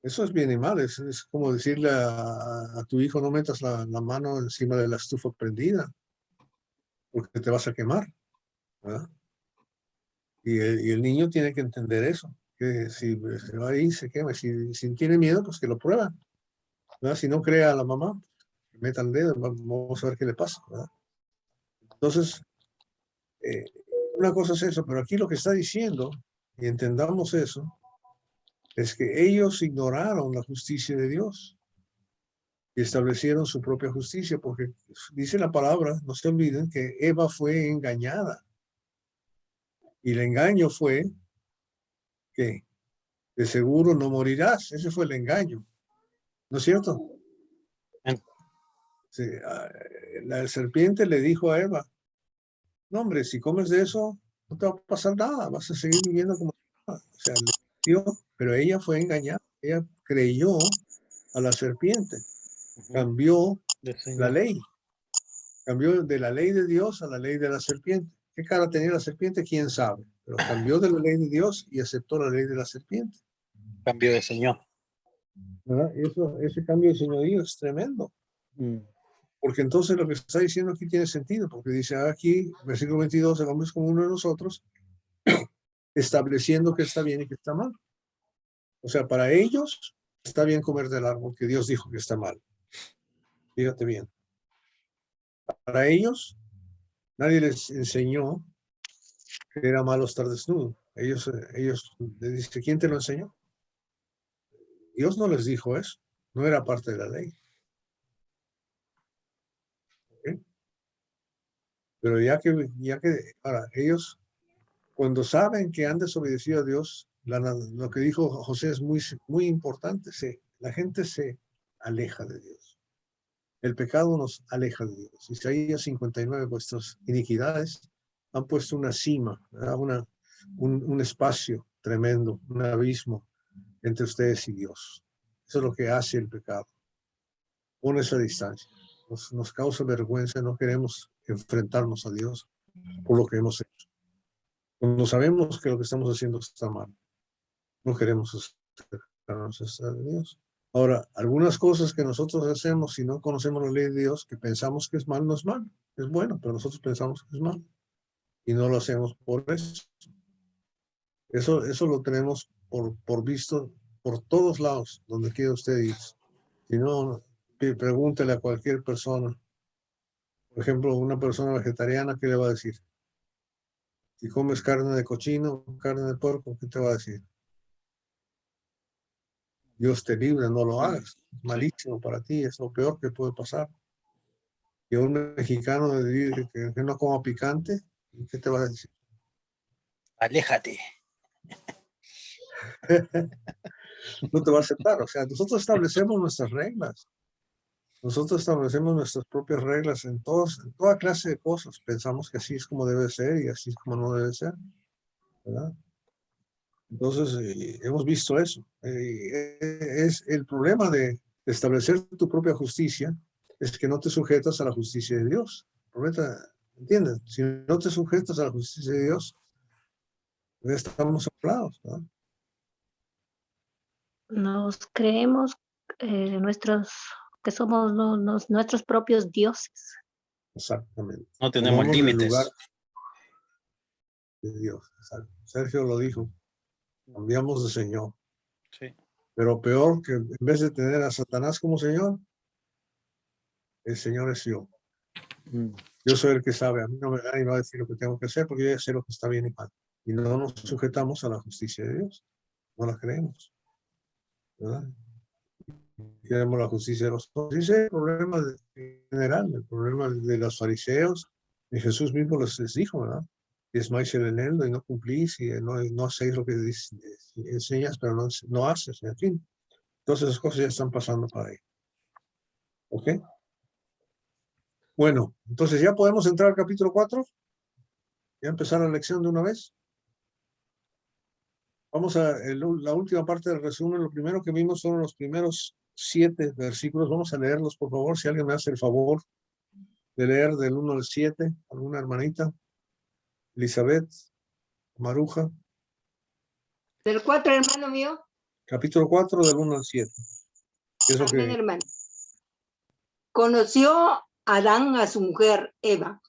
Eso es bien y mal, es como decirle a tu hijo, no metas la mano encima de la estufa prendida, porque te vas a quemar, ¿verdad? Y el niño tiene que entender eso, que si se va ahí se quema, si tiene miedo, pues que lo prueba, ¿verdad? Si no cree a la mamá, meta el dedo, vamos a ver qué le pasa, ¿verdad? Entonces, una cosa es eso, pero aquí lo que está diciendo, y entendamos eso, es que ellos ignoraron la justicia de Dios y establecieron su propia justicia, porque dice la palabra, no se olviden que Eva fue engañada. Y el engaño fue que de seguro no morirás. Ese fue el engaño. ¿No es cierto? Sí, la serpiente le dijo a Eva, no hombre, si comes de eso, no te va a pasar nada, vas a seguir viviendo como... O sea, le dio, pero ella fue engañada. Ella creyó a la serpiente, cambió la ley. Cambió de la ley de Dios a la ley de la serpiente. ¿Qué cara tenía la serpiente? ¿Quién sabe? Pero cambió de la ley de Dios y aceptó la ley de la serpiente. Cambio de señor. ¿Verdad? Ese cambio de señorío es tremendo. Porque entonces lo que está diciendo aquí tiene sentido, porque dice aquí, versículo 22, el hombre es como uno de nosotros, estableciendo que está bien y que está mal. O sea, para ellos está bien comer del árbol que Dios dijo que está mal. Fíjate bien. Para ellos, nadie les enseñó que era malo estar desnudo. Ellos les dicen, ¿quién te lo enseñó? Dios no les dijo eso. No era parte de la ley. ¿Okay? Pero ya que ahora, ellos, cuando saben que han desobedecido a Dios, lo que dijo José es muy importante. La gente se aleja de Dios. El pecado nos aleja de Dios. Isaías 59, vuestras iniquidades han puesto una cima, un espacio tremendo, un abismo entre ustedes y Dios. Eso es lo que hace el pecado. Pone esa distancia. Nos causa vergüenza, no queremos enfrentarnos a Dios por lo que hemos hecho. Cuando sabemos que lo que estamos haciendo está mal, no queremos acercarnos a Dios. Ahora, algunas cosas que nosotros hacemos si no conocemos la ley de Dios, que pensamos que es mal, no es mal. Es bueno, pero nosotros pensamos que es mal. Y no lo hacemos por eso. Eso lo tenemos por visto por todos lados, donde quiera usted ir. Si no, pregúntele a cualquier persona. Por ejemplo, una persona vegetariana, ¿qué le va a decir? Si comes carne de cochino, carne de puerco, ¿qué te va a decir? Dios te libre, no lo hagas. Es malísimo para ti, es lo peor que puede pasar. Y a un mexicano le dice que no coma picante, ¿qué te va a decir? Aléjate. No te va a aceptar. O sea, nosotros establecemos nuestras reglas. Nosotros establecemos nuestras propias reglas en toda clase de cosas. Pensamos que así es como debe ser y así es como no debe ser, ¿verdad? Entonces, hemos visto eso. Es el problema de establecer tu propia justicia, es que no te sujetas a la justicia de Dios. ¿Entiendes? Si no te sujetas a la justicia de Dios, ya estamos hablados, ¿no? Nos creemos que somos nuestros propios dioses. Exactamente. No tenemos Tomamos el límites. lugar de Dios. Exacto. Sergio lo dijo. Cambiamos de Señor. Sí. Pero peor que en vez de tener a Satanás como Señor, el Señor es yo. Yo soy el que sabe. A mí no me da y va a decir lo que tengo que hacer porque yo ya sé lo que está bien y mal. Y no nos sujetamos a la justicia de Dios. No la creemos. ¿Verdad? Queremos la justicia de los hombres. Ese es el problema general, el problema de los fariseos. Y Jesús mismo les dijo, ¿verdad? Diezmáis el eneldo y no cumplís y no hacéis lo que enseñas, pero no haces, en fin. Entonces esas cosas ya están pasando para ahí. ¿Ok? Bueno, entonces ya podemos entrar al capítulo 4. Ya empezar la lección de una vez. Vamos a la última parte del resumen. Lo primero que vimos fueron los primeros 7 versículos. Vamos a leerlos, por favor. Si alguien me hace el favor de leer del 1 al 7, alguna hermanita. Elizabeth, Maruja. Del 4, hermano mío. Capítulo 4, del 1 al 7. Eso Amén, que... hermano. Conoció Adán a su mujer Eva,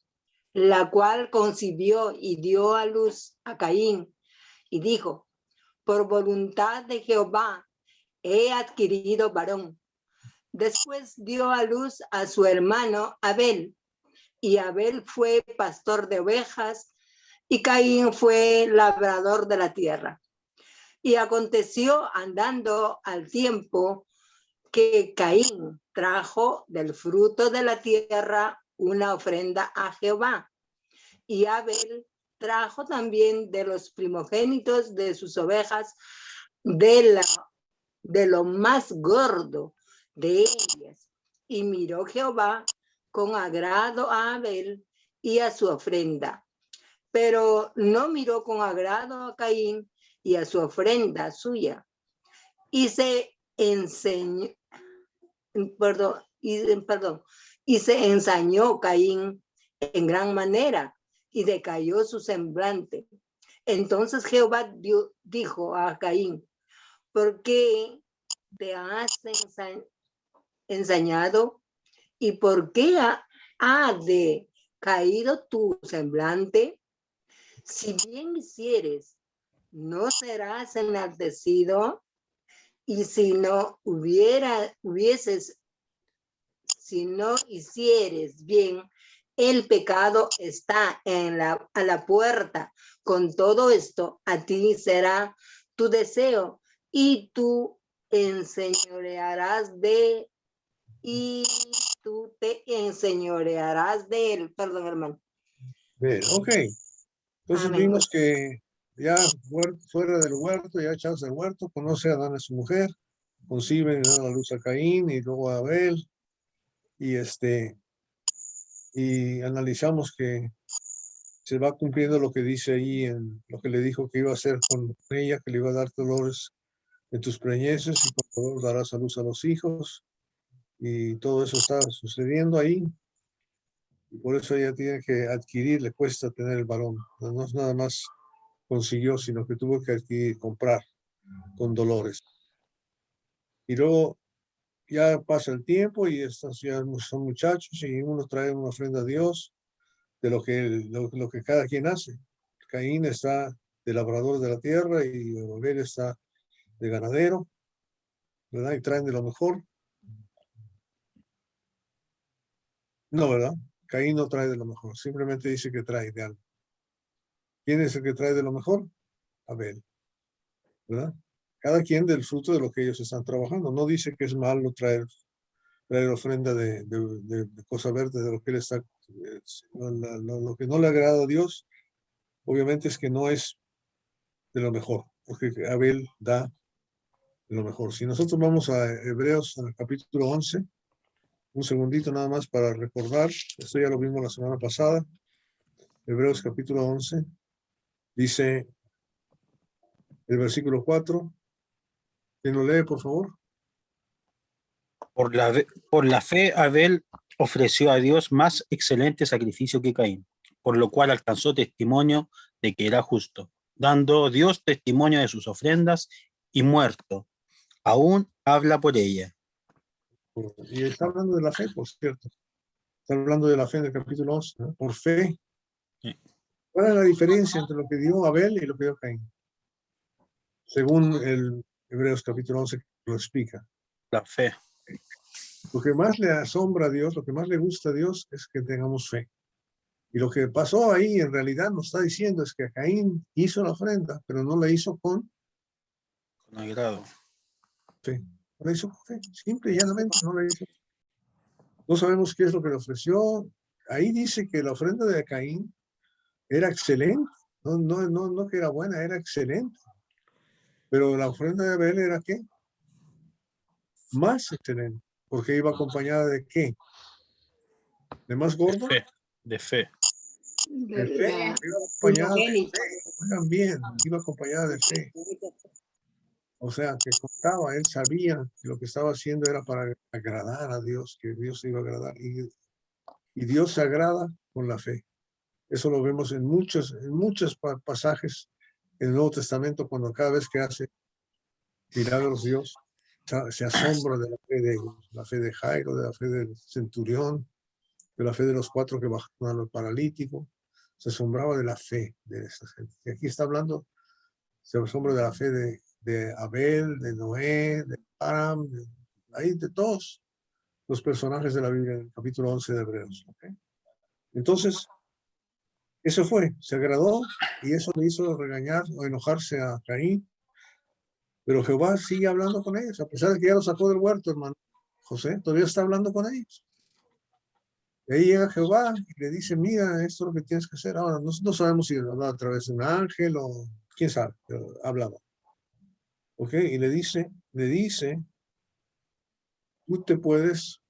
la cual concibió y dio a luz a Caín, y dijo: por voluntad de Jehová he adquirido varón. Después dio a luz a su hermano Abel, y Abel fue pastor de ovejas, y Caín fue labrador de la tierra. Y aconteció andando al tiempo que Caín trajo del fruto de la tierra una ofrenda a Jehová, y Abel trajo también de los primogénitos de sus ovejas, de lo más gordo de ellas. Y miró Jehová con agrado a Abel y a su ofrenda, pero no miró con agrado a Caín y a su ofrenda suya. Y se enseñó, Y se ensañó Caín en gran manera y decayó su semblante. Entonces Jehová dijo a Caín, ¿por qué te has ensañado? ¿Y por qué ha decaído tu semblante? Si bien hicieres, no serás enaltecido, y si no hicieres bien, el pecado está a la puerta. Con todo esto, a ti será tu deseo y tú enseñorearás de él. Perdón, hermano. Bien, ok. Entonces Amén. vimos que ya fuera del huerto, ya echados del huerto, conoce a Adán a su mujer, conciben y dan a la luz a Caín y luego a Abel. Y analizamos que se va cumpliendo lo que dice ahí en lo que le dijo que iba a hacer con ella, que le iba a dar dolores en tus preñeces y con dolor darás a luz a los hijos. Y todo eso está sucediendo ahí. Y por eso ella tiene que adquirir, le cuesta tener el varón. No es nada más consiguió, sino que tuvo que adquirir, comprar con dolores. Y luego ya pasa el tiempo y estos ya son muchachos y uno trae una ofrenda a Dios de lo que cada quien hace. Caín está de labrador de la tierra y Abel está de ganadero, ¿verdad? Y traen de lo mejor. No, ¿verdad? Caín no trae de lo mejor, simplemente dice que trae de algo. ¿Quién es el que trae de lo mejor? Abel, ¿verdad? Cada quien del fruto de lo que ellos están trabajando. No dice que es malo traer ofrenda de cosa verde, de lo que él está, lo que no le agrada a Dios, obviamente es que no es de lo mejor, porque Abel da de lo mejor. Si nosotros vamos a Hebreos, en el capítulo 11, un segundito nada más para recordar, esto ya lo vimos la semana pasada, Hebreos capítulo 11, dice el versículo 4, ¿quién lo lee, por favor? Por la fe, Abel ofreció a Dios más excelente sacrificio que Caín, por lo cual alcanzó testimonio de que era justo, dando Dios testimonio de sus ofrendas y muerto. Aún habla por ella. Y está hablando de la fe, por cierto. Está hablando de la fe en el capítulo 11, ¿no? Por fe. Sí. ¿Cuál es la diferencia entre lo que dio Abel y lo que dio Caín? Según el Hebreos capítulo 11 lo explica. La fe. Lo que más le asombra a Dios, lo que más le gusta a Dios es que tengamos fe. Y lo que pasó ahí en realidad nos está diciendo es que Caín hizo la ofrenda, pero no la hizo con Agrado. fe. No la hizo con fe. Simple y llanamente no la hizo. No sabemos qué es lo que le ofreció. Ahí dice que la ofrenda de Caín era excelente. No que era buena, era excelente. Pero la ofrenda de Abel era ¿qué? Más excelente. Porque iba acompañada de ¿qué? ¿De más gordo? De fe. De fe. Iba acompañada de fe. Oigan bien, iba acompañada de fe. O sea, que contaba, él sabía que lo que estaba haciendo era para agradar a Dios, que Dios se iba a agradar. Y Dios se agrada con la fe. Eso lo vemos en muchos pasajes en el Nuevo Testamento, cuando cada vez que hace milagros Dios se asombra de la fe de Jairo, de la fe del centurión, de la fe de los 4 que bajaron al paralítico. Se asombraba de la fe de esa gente. Y aquí está hablando, se asombra de la fe de Abel, de Noé, de Aram, de todos los personajes de la Biblia en el capítulo 11 de Hebreos. ¿Okay? Entonces, eso se agradó y eso le hizo regañar o enojarse a Caín. Pero Jehová sigue hablando con ellos, a pesar de que ya lo sacó del huerto, hermano José, todavía está hablando con ellos. Y ahí llega Jehová y le dice, mira, esto es lo que tienes que hacer. Ahora, no sabemos si hablaba a través de un ángel o quién sabe, pero hablaba. ¿Ok? Y le dice, tú te puedes,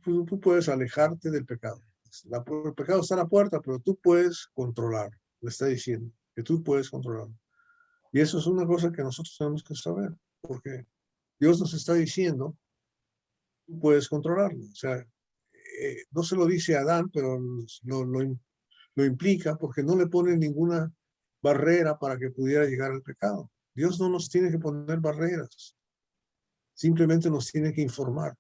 tú puedes alejarte del pecado. El pecado está a la puerta, pero tú puedes controlarlo. Le está diciendo que tú puedes controlarlo. Y eso es una cosa que nosotros tenemos que saber, porque Dios nos está diciendo, tú puedes controlarlo. O sea, no se lo dice a Adán, pero lo implica porque no le pone ninguna barrera para que pudiera llegar al pecado. Dios no nos tiene que poner barreras, simplemente nos tiene que informar.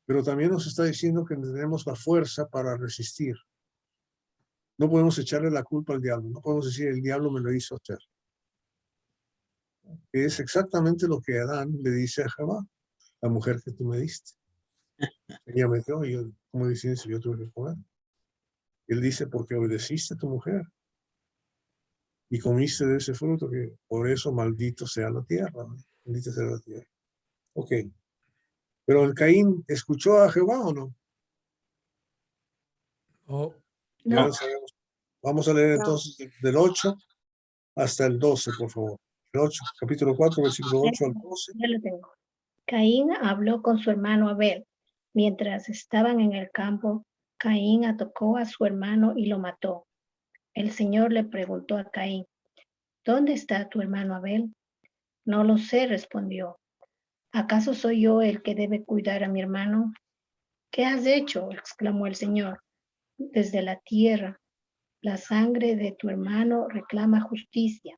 Pero también nos está diciendo que tenemos la fuerza para resistir. No podemos echarle la culpa al diablo, no podemos decir el diablo me lo hizo hacer. Es exactamente lo que Adán le dice a Jabá, la mujer que tú me diste. Ella me dio y yo, como diciendo, yo tuve que comer. Él dice, porque obedeciste a tu mujer y comiste de ese fruto, que por eso maldito sea la tierra. ¿No? Maldita sea la tierra. Ok. Pero el Caín escuchó a Jehová o no? Oh, Ya No, lo sabemos. Vamos a leer No. entonces del 8 hasta el 12, por favor. El 8, capítulo 4, versículo 8 al 12. ya lo tengo. Caín habló con su hermano Abel. Mientras estaban en el campo, Caín atacó a su hermano y lo mató. El Señor le preguntó a Caín, ¿dónde está tu hermano Abel? No lo sé, respondió. ¿Acaso soy yo el que debe cuidar a mi hermano? ¿Qué has hecho? Exclamó el Señor. Desde la tierra, la sangre de tu hermano reclama justicia.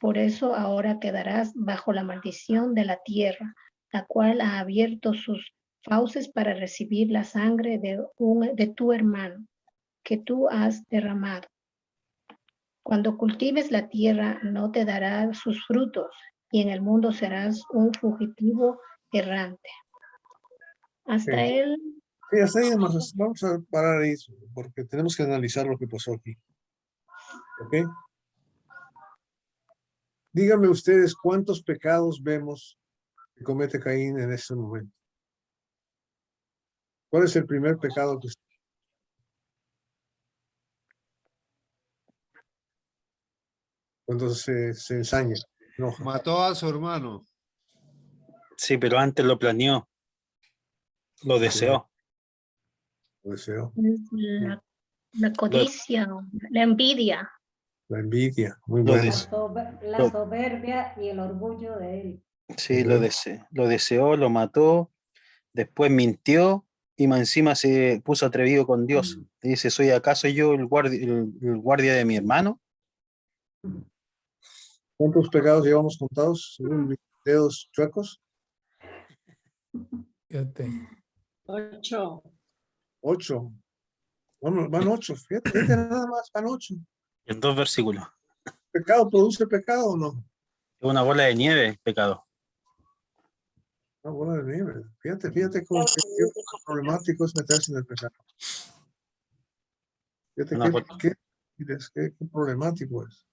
Por eso ahora quedarás bajo la maldición de la tierra, la cual ha abierto sus fauces para recibir la sangre de tu hermano, que tú has derramado. Cuando cultives la tierra, no te dará sus frutos, y en el mundo serás un fugitivo errante. Hasta Ok. él, Sí, hasta ahí nomás. Vamos a parar ahí, porque tenemos que analizar lo que pasó aquí. ¿Ok? Díganme ustedes cuántos pecados vemos que comete Caín en este momento. ¿Cuál es el primer pecado que cuando se ensaña, enoja? Mató a su hermano. Sí, pero antes lo planeó, lo deseó. Lo deseo. es la codicia, la envidia. La envidia, muy Lo buena. deseó. La Lo- soberbia y el orgullo de él. Sí, Ujú. lo deseó, lo mató, después mintió y más encima se puso atrevido con Dios. Y dice, ¿soy acaso yo el guardia de mi hermano? ¿Cuántos pecados llevamos contados? Según mis dedos chuecos. fíjate. 8. 8. Van 8. Fíjate nada más, van 8. En 2 versículos. ¿Pecado produce pecado o no? Es una bola de nieve, pecado. Una bola de nieve. Fíjate cómo qué problemático es meterse en el pecado. Fíjate Una qué problemático es.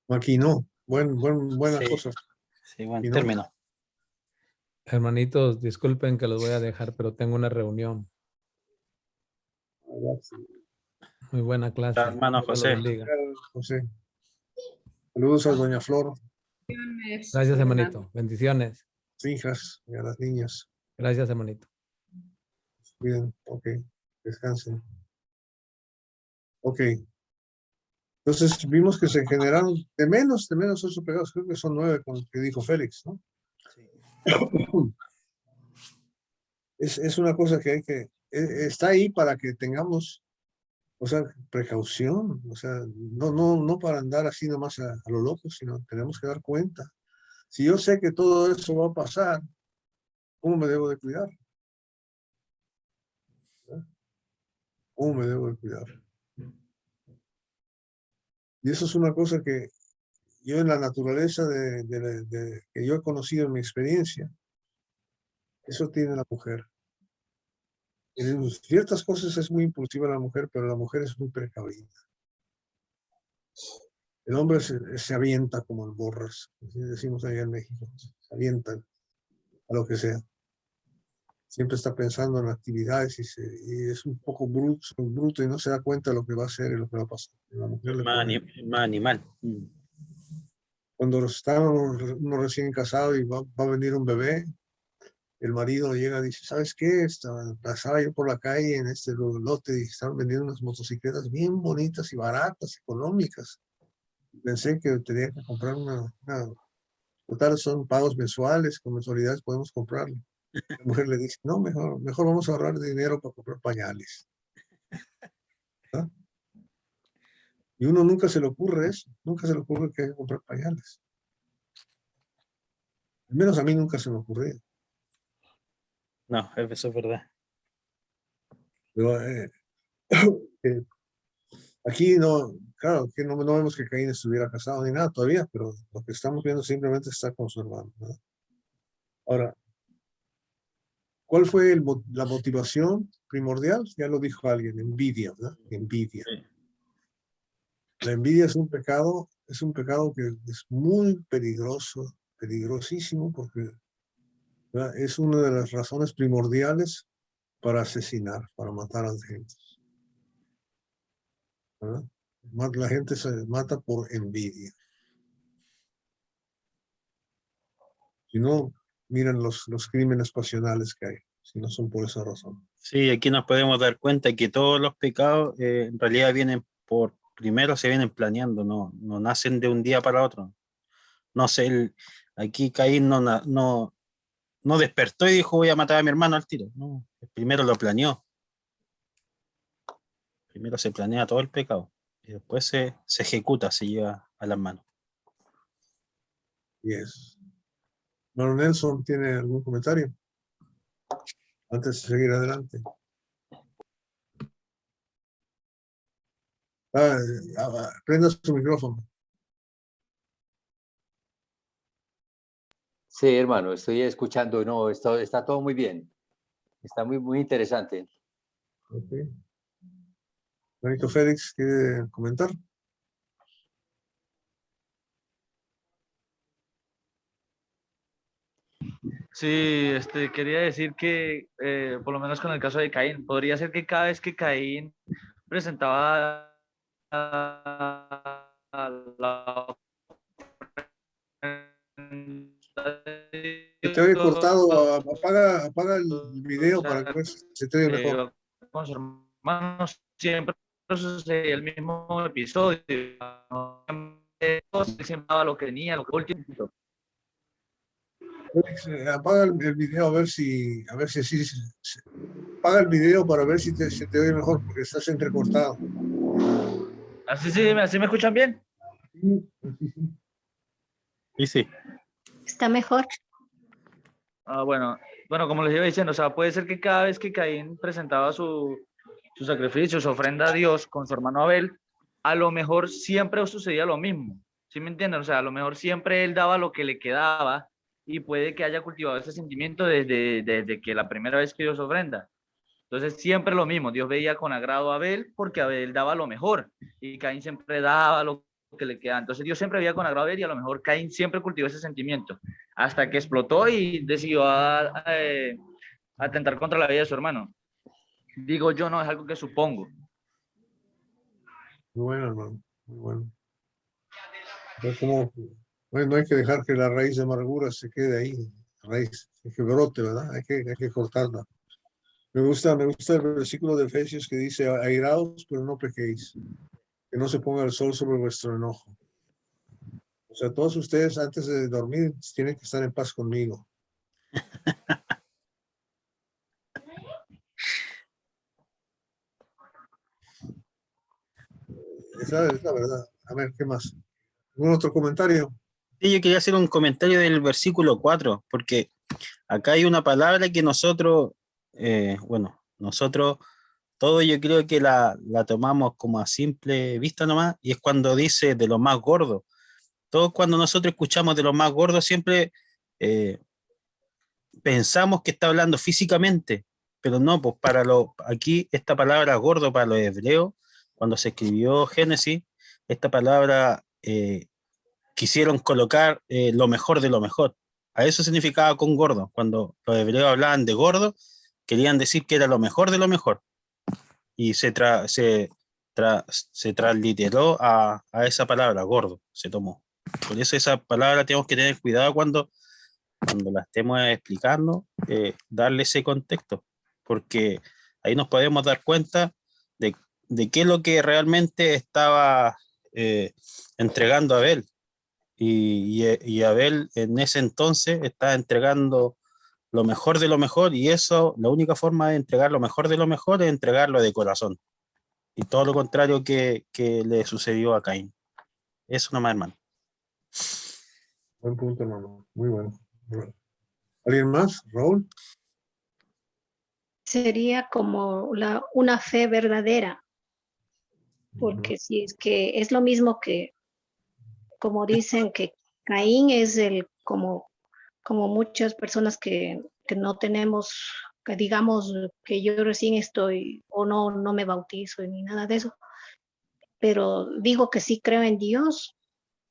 Aquí no. Buenas Sí, cosas. sí, buen Y no. término. Hermanitos, disculpen que los voy a dejar, pero tengo una reunión. Muy buena clase. Hermano Dios los José. bendiga. José. Saludos a doña Flor, Gracias, hermanito. Bendiciones. hijas y a las niñas. Gracias, hermanito. Bien, ok. Descansen. Ok. Entonces vimos que se generaron de menos 8 pecados. Creo que son 9 con lo que dijo Félix, ¿no? Es una cosa que hay que, está ahí para que tengamos, o sea, precaución, o sea, no para andar así nomás a lo loco, sino tenemos que dar cuenta. Si yo sé que todo eso va a pasar, ¿cómo me debo de cuidar? ¿Cómo me debo de cuidar? Y eso es una cosa que yo en la naturaleza que yo he conocido en mi experiencia, eso tiene la mujer. En ciertas cosas es muy impulsiva la mujer, pero la mujer es muy precavida. El hombre se avienta como el borras, así decimos allá en México, se avienta a lo que sea. Siempre está pensando en actividades y es un poco bruto y no se da cuenta de lo que va a hacer y lo que va a pasar. La mujer Más animal. cuando está uno recién casado y va a venir un bebé, el marido llega y dice, ¿sabes qué? Pasaba yo por la calle en este lote y estaban vendiendo unas motocicletas bien bonitas y baratas, económicas. Pensé que tenía que comprar una. Total, son pagos mensuales, con mensualidades podemos comprarlo. La mujer le dice, no, mejor vamos a ahorrar dinero para comprar pañales. ¿Ah? Y uno nunca se le ocurre eso, nunca se le ocurre que hay que comprar pañales. Al menos a mí nunca se me ocurrió. No, eso es verdad. Pero, aquí no, claro, que no vemos que Caín estuviera casado ni nada todavía, pero lo que estamos viendo simplemente está con su hermano, ¿verdad? Ahora, ¿cuál fue la motivación primordial? Ya lo dijo alguien, envidia, ¿verdad? Envidia. Sí. La envidia es un pecado que es muy peligroso, peligrosísimo, porque, ¿verdad?, es una de las razones primordiales para asesinar, para matar a la gente, ¿verdad? La gente se mata por envidia. Si no, miren los crímenes pasionales que hay, si no son por esa razón. Sí, aquí nos podemos dar cuenta que todos los pecados en realidad vienen primero se vienen planeando, no nacen de un día para otro. No sé, aquí Caín no despertó y dijo voy a matar a mi hermano al tiro. No, primero lo planeó. Primero se planea todo el pecado y después se ejecuta, se lleva a las manos. Yes. Bueno, Nelson, ¿tiene algún comentario? Antes de seguir adelante. Prenda su micrófono. Sí, hermano, estoy escuchando. No, está todo muy bien. Está muy interesante. Okay. Benito Félix, ¿quiere comentar? Sí, quería decir que, por lo menos con el caso de Caín, podría ser que cada vez que Caín presentaba la Se te oye cortado, apaga el video para que se te oye mejor. con sus hermanos siempre sucedía el mismo episodio. Siempre daba lo que tenía, lo que último. Félix, apaga el video a ver si así apaga el video para ver si se te oye mejor porque estás entrecortado. ¿Así me escuchan bien? Sí, sí. ¿Está mejor? Bueno, como les iba diciendo, o sea, puede ser que cada vez que Caín presentaba su sacrificio, su ofrenda a Dios con su hermano Abel, a lo mejor siempre sucedía lo mismo, ¿sí me entienden? O sea, a lo mejor siempre él daba lo que le quedaba y puede que haya cultivado ese sentimiento desde que la primera vez que dio su ofrenda. Entonces, siempre lo mismo, Dios veía con agrado a Abel porque Abel daba lo mejor y Caín siempre daba lo que le quedaba. Entonces, Dios siempre veía con agrado a Abel y a lo mejor Caín siempre cultivó ese sentimiento hasta que explotó y decidió atentar contra la vida de su hermano. Digo yo, no es algo que supongo. Muy bueno, hermano, muy bueno. No hay que dejar que la raíz de amargura se quede ahí, raíz, que brote, ¿verdad? Hay que cortarla. Me gusta el versículo de Efesios que dice, airaos, pero no pequéis, que no se ponga el sol sobre vuestro enojo. O sea, todos ustedes antes de dormir tienen que estar en paz conmigo. Esa es la verdad. A ver, ¿qué más? ¿Algún otro comentario? Sí, yo quería hacer un comentario del versículo 4, porque acá hay una palabra que nosotros, todos yo creo que la tomamos como a simple vista nomás, y es cuando dice de lo más gordo. Todos cuando nosotros escuchamos de lo más gordo siempre pensamos que está hablando físicamente, pero no, pues aquí esta palabra gordo para los hebreos, cuando se escribió Génesis, esta palabra quisieron colocar lo mejor de lo mejor. A eso significaba con gordo. Cuando los hebreos hablaban de gordo, querían decir que era lo mejor de lo mejor. Y se transliteró a esa palabra, gordo, se tomó. Por eso esa palabra tenemos que tener cuidado cuando la estemos explicando, darle ese contexto, porque ahí nos podemos dar cuenta de qué es lo que realmente estaba entregando Abel. Y Abel en ese entonces estaba entregando lo mejor de lo mejor, y eso, la única forma de entregar lo mejor de lo mejor es entregarlo de corazón. Y todo lo contrario que le sucedió a Caín. Eso nomás, hermano. Buen punto, hermano. Muy bueno. ¿Alguien más? ¿Raúl? Sería como una fe verdadera, porque si es que es lo mismo que, como dicen que Caín es como muchas personas que no tenemos, que digamos que yo recién estoy o no me bautizo ni nada de eso, pero digo que sí creo en Dios,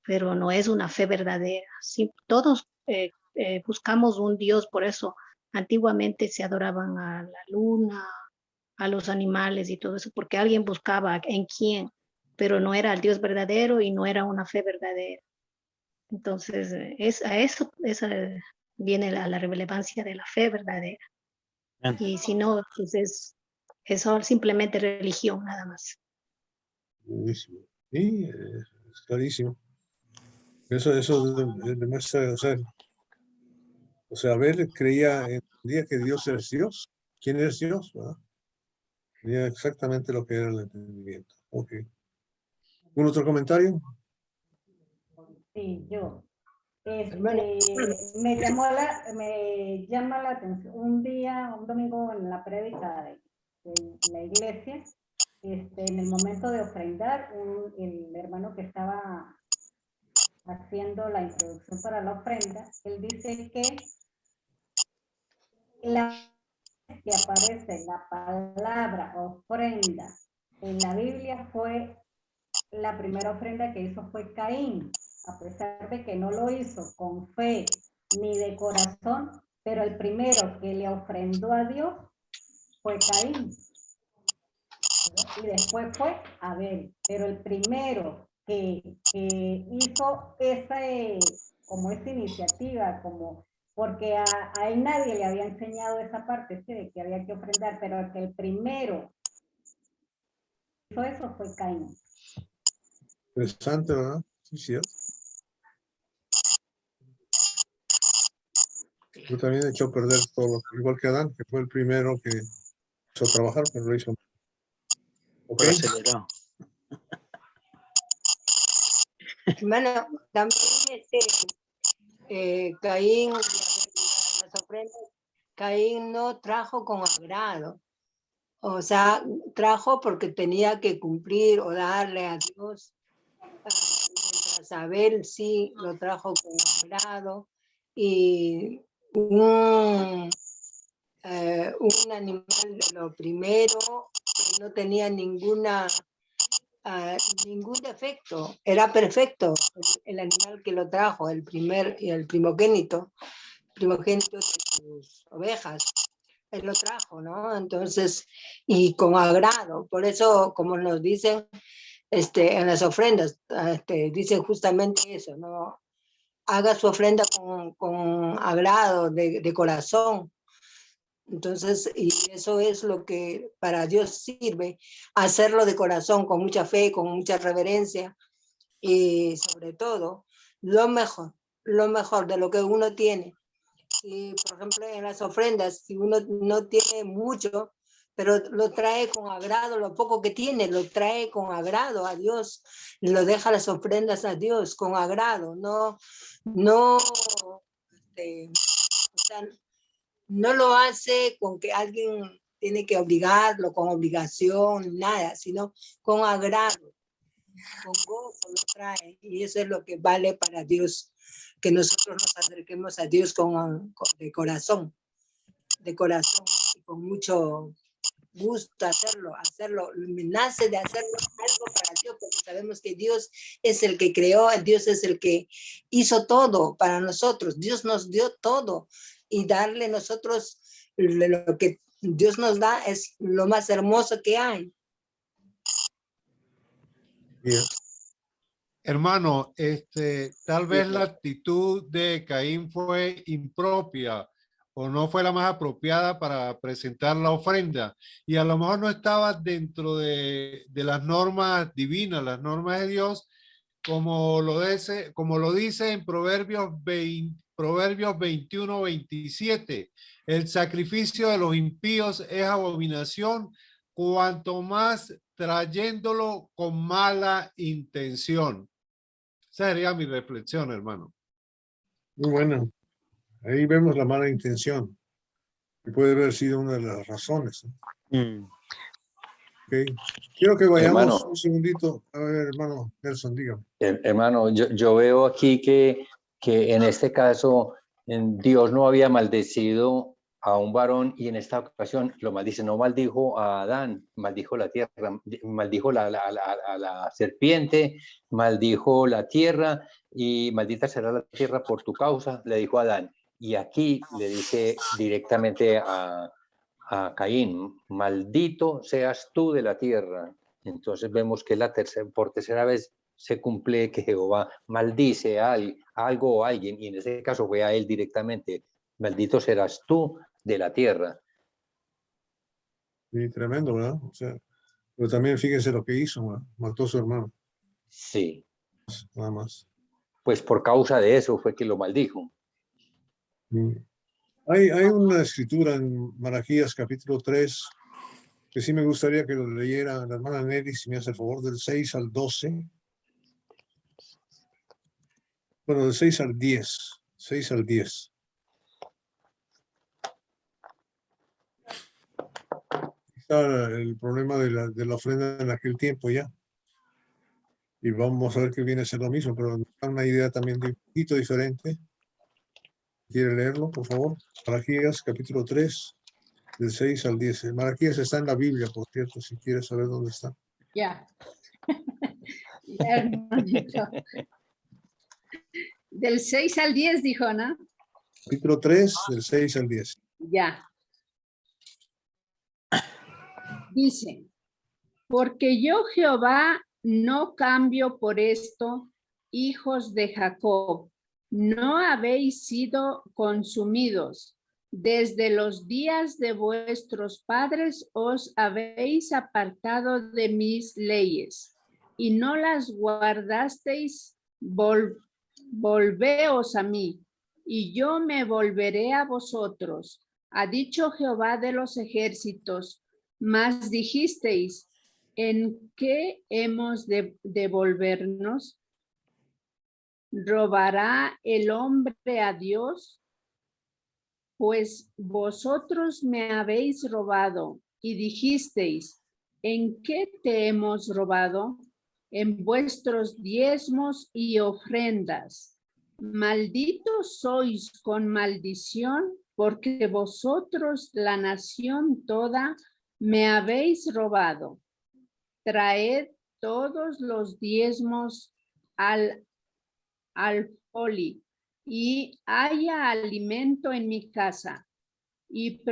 pero no es una fe verdadera. Sí, todos buscamos un Dios, por eso antiguamente se adoraban a la luna, a los animales y todo eso, porque alguien buscaba en quién, pero no era el Dios verdadero y no era una fe verdadera. Entonces, esa viene la relevancia de la fe verdadera. Bien. Y si no, pues es simplemente religión, nada más. Buenísimo. Sí, es clarísimo. Eso demuestra, o sea, Abel entendía que Dios es Dios. ¿Quién es Dios? ¿Verdad? Tenía exactamente lo que era el entendimiento. Ok. ¿Un otro comentario? Sí, yo. Hermano. Me llama la atención. Un domingo en la prédica de la iglesia, en el momento de ofrendar, el hermano que estaba haciendo la introducción para la ofrenda, él dice que la vez que aparece la palabra ofrenda en la Biblia fue la primera ofrenda que hizo fue Caín, a pesar de que no lo hizo con fe ni de corazón, pero el primero que le ofrendó a Dios fue Caín. Y después fue Abel, pero el primero que hizo como esa iniciativa, porque a él nadie le había enseñado esa parte, de que había que ofrendar, pero que el primero hizo eso fue Caín. Interesante, ¿verdad? Sí, cierto. Yo también he hecho perder todo, igual que Adán, que fue el primero que hizo trabajar, pero lo hizo. Ok. Por acelerado. Hermano, también Caín, las ofrendas, Caín no trajo con agrado. O sea, trajo porque tenía que cumplir o darle a Dios. Mientras Abel sí lo trajo con agrado. Y un animal de lo primero que no tenía ningún defecto, era perfecto el animal que lo trajo, el primogénito de sus ovejas, él lo trajo, ¿no? Entonces, y con agrado, por eso, como nos dicen en las ofrendas, dicen justamente eso, ¿no? Haga su ofrenda con agrado, de corazón. Entonces, y eso es lo que para Dios sirve, hacerlo de corazón, con mucha fe, con mucha reverencia, y sobre todo, lo mejor de lo que uno tiene. Si, por ejemplo, en las ofrendas, si uno no tiene mucho, pero lo trae con agrado, lo poco que tiene, lo trae con agrado a Dios, lo deja las ofrendas a Dios con agrado, no, o sea, no lo hace con que alguien tiene que obligarlo, con obligación, nada, sino con agrado, con gozo lo trae. Y eso es lo que vale para Dios, que nosotros nos acerquemos a Dios de corazón, y con mucho gusto hacerlo, me nace de hacerlo algo para Dios, porque sabemos que Dios es el que creó, Dios es el que hizo todo para nosotros, Dios nos dio todo, y darle nosotros lo que Dios nos da es lo más hermoso que hay. Bien. Hermano, tal vez la actitud de Caín fue impropia o no fue la más apropiada para presentar la ofrenda, y a lo mejor no estaba dentro de las normas divinas, las normas de Dios, como lo dice en Proverbios 21, 27. El sacrificio de los impíos es abominación, cuanto más trayéndolo con mala intención. Esa sería mi reflexión, hermano. Muy bueno. Ahí vemos la mala intención, que puede haber sido una de las razones. Okay. Quiero que vayamos Hermano. un segundito. A ver, hermano Nelson, dígame. Hermano, yo veo aquí que en este caso Dios no había maldecido a un varón y en esta ocasión lo maldice. No maldijo a Adán, maldijo la tierra, maldijo a la serpiente, maldijo la tierra y maldita será la tierra por tu causa, le dijo a Adán. Y aquí le dice directamente a Caín, maldito seas tú de la tierra. Entonces vemos que por tercera vez se cumple que Jehová maldice a algo o a alguien, y en este caso fue a él directamente, maldito serás tú de la tierra. Sí, tremendo, ¿verdad? O sea, pero también fíjense lo que hizo, ¿verdad? Mató a su hermano. Sí. Nada más. Pues por causa de eso fue que lo maldijo. Hay una escritura en Malaquías capítulo 3 que sí me gustaría que lo leyera la hermana Nelly, si me hace el favor, del 6 al 12. Bueno, del 6 al 10. 6 al 10. Está el problema de la ofrenda en aquel tiempo ya. Y vamos a ver que viene a ser lo mismo, pero da una idea también de un poquito diferente. ¿Quiere leerlo, por favor? Malaquías capítulo 3, del 6 al 10. Malaquías está en la Biblia, por cierto, si quieres saber dónde está. Ya. Ya, hermanito. Del 6 al 10 dijo, ¿no? Capítulo 3, del 6 al 10. Ya. Dice, porque yo Jehová no cambio por esto, hijos de Jacob, no habéis sido consumidos. Desde los días de vuestros padres os habéis apartado de mis leyes y no las guardasteis. Volveos a mí y yo me volveré a vosotros, ha dicho Jehová de los ejércitos. Mas dijisteis, ¿en qué hemos de volvernos? ¿Robará el hombre a Dios? Pues vosotros me habéis robado y dijisteis, ¿en qué te hemos robado? En vuestros diezmos y ofrendas. Malditos sois con maldición, porque vosotros, la nación toda, me habéis robado. Traed todos los diezmos al alfolí y haya alimento en mi casa. Y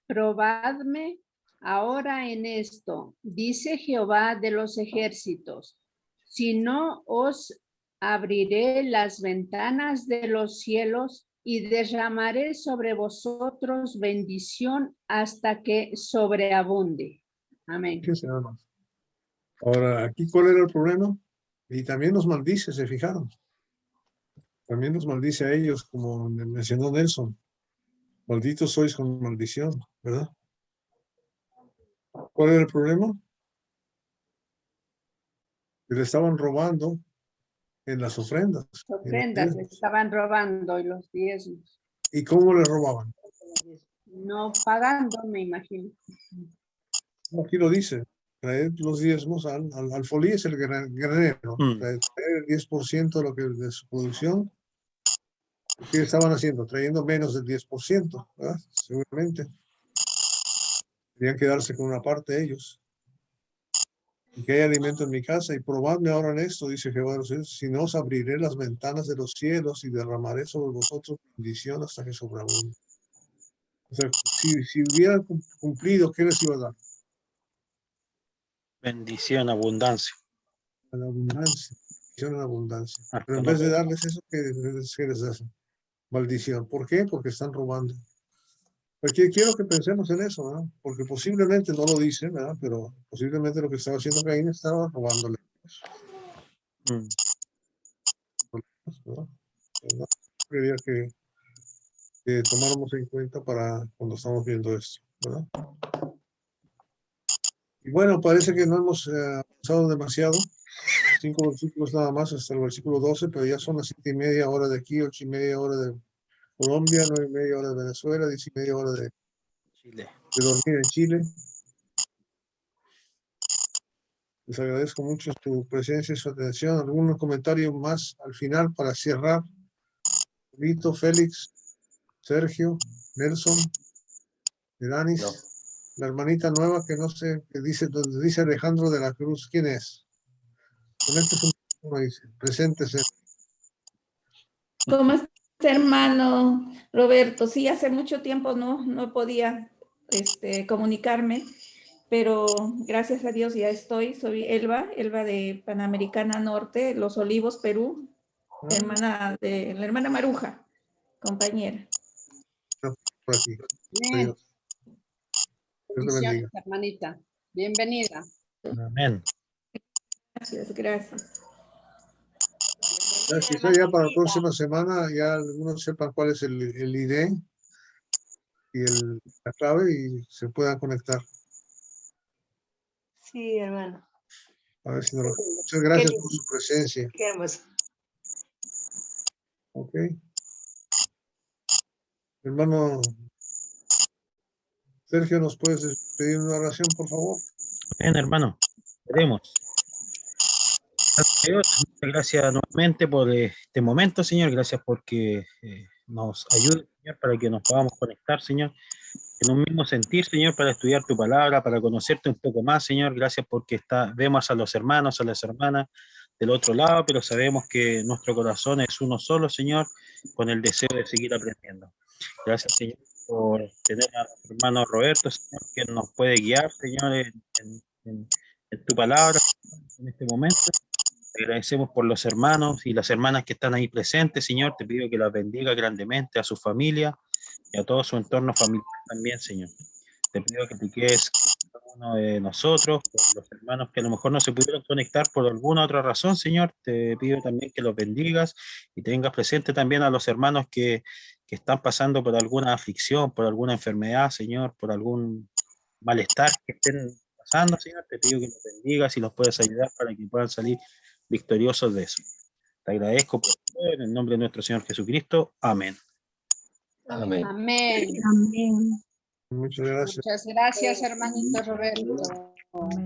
probadme ahora en esto, dice Jehová de los ejércitos, si no os abriré las ventanas de los cielos y derramaré sobre vosotros bendición hasta que sobreabunde. Amén. Ahora, aquí, ¿cuál era el problema? Y también los maldice, ¿se fijaron? También los maldice a ellos, como mencionó Nelson. Malditos sois con maldición, ¿verdad? ¿Cuál era el problema? Que le estaban robando en las ofrendas. Ofrendas le estaban robando y los diezmos. ¿Y cómo le robaban? No pagando, me imagino. Aquí lo dice, traer los diezmos al alfolí, es el granero, traer el 10% de lo que de su producción. ¿Qué estaban haciendo? Trayendo menos del 10%, ¿verdad? Seguramente. Querían quedarse con una parte ellos. Y que hay alimento en mi casa, y probadme ahora en esto, dice Jehová de los cielos, si no os abriré las ventanas de los cielos y derramaré sobre vosotros bendición hasta que sobreabunde. O sea, si hubieran cumplido, ¿qué les iba a dar? Bendición, abundancia. La abundancia, bendición en abundancia. Pero en vez de darles eso, ¿qué les hacen? Maldición. ¿Por qué? Porque están robando. Porque quiero que pensemos en eso, ¿verdad? Porque posiblemente no lo dicen, ¿verdad? Pero posiblemente lo que estaba haciendo Caín estaba robándole. ¿Verdad? Quería que que tomáramos en cuenta para cuando estamos viendo esto, ¿verdad? Y bueno, parece que no hemos avanzado demasiado. 5 versículos nada más hasta el versículo 12, pero ya son las 7:30 hora de aquí, 8:30 hora de Colombia, 9:30 hora de Venezuela, 10:30 hora de dormir en Chile. Les agradezco mucho su presencia y su atención. ¿Algún comentario más al final para cerrar? Vito, Félix, Sergio, Nelson, Danis, No. la hermanita nueva que no sé, que dice, donde dice Alejandro de la Cruz. ¿Quién es? Con este como dice, preséntese. ¿Cómo está, hermano Roberto? Sí, hace mucho tiempo no podía comunicarme, pero gracias a Dios ya estoy. Soy Elba de Panamericana Norte, Los Olivos, Perú, la hermana Maruja, compañera. Por aquí. Bien. Adiós. Dios te bendiga. Hermanita, bienvenida. Amén. Gracias. Quizá ya para la próxima semana ya algunos sepan cuál es el ID y la clave y se puedan conectar. Sí, hermano. A ver si no lo... Muchas gracias por su presencia. Qué hermoso. Ok. Hermano Sergio, ¿nos puedes pedir una oración, por favor? Bien, hermano. Oremos. Dios, muchas gracias nuevamente por este momento, Señor. Gracias porque nos ayude, Señor, para que nos podamos conectar, Señor, en un mismo sentir, Señor, para estudiar tu palabra, para conocerte un poco más, Señor. Gracias porque vemos a los hermanos, a las hermanas del otro lado, pero sabemos que nuestro corazón es uno solo, Señor, con el deseo de seguir aprendiendo. Gracias, Señor, por tener a nuestro hermano Roberto, Señor, que nos puede guiar, Señor, en tu palabra en este momento. Te agradecemos por los hermanos y las hermanas que están ahí presentes, Señor. Te pido que las bendiga grandemente a su familia y a todo su entorno familiar también, Señor. Te pido que te quedes con cada uno de nosotros, con los hermanos que a lo mejor no se pudieron conectar por alguna otra razón, Señor. Te pido también que los bendigas y tengas presente también a los hermanos que están pasando por alguna aflicción, por alguna enfermedad, Señor, por algún malestar que estén pasando, Señor. Te pido que los bendigas y los puedas ayudar para que puedan salir victoriosos de eso. Te agradezco por todo en el nombre de nuestro Señor Jesucristo. Amén. Amén. Amén. Amén. Muchas gracias. Muchas gracias, hermanito Roberto. Amén.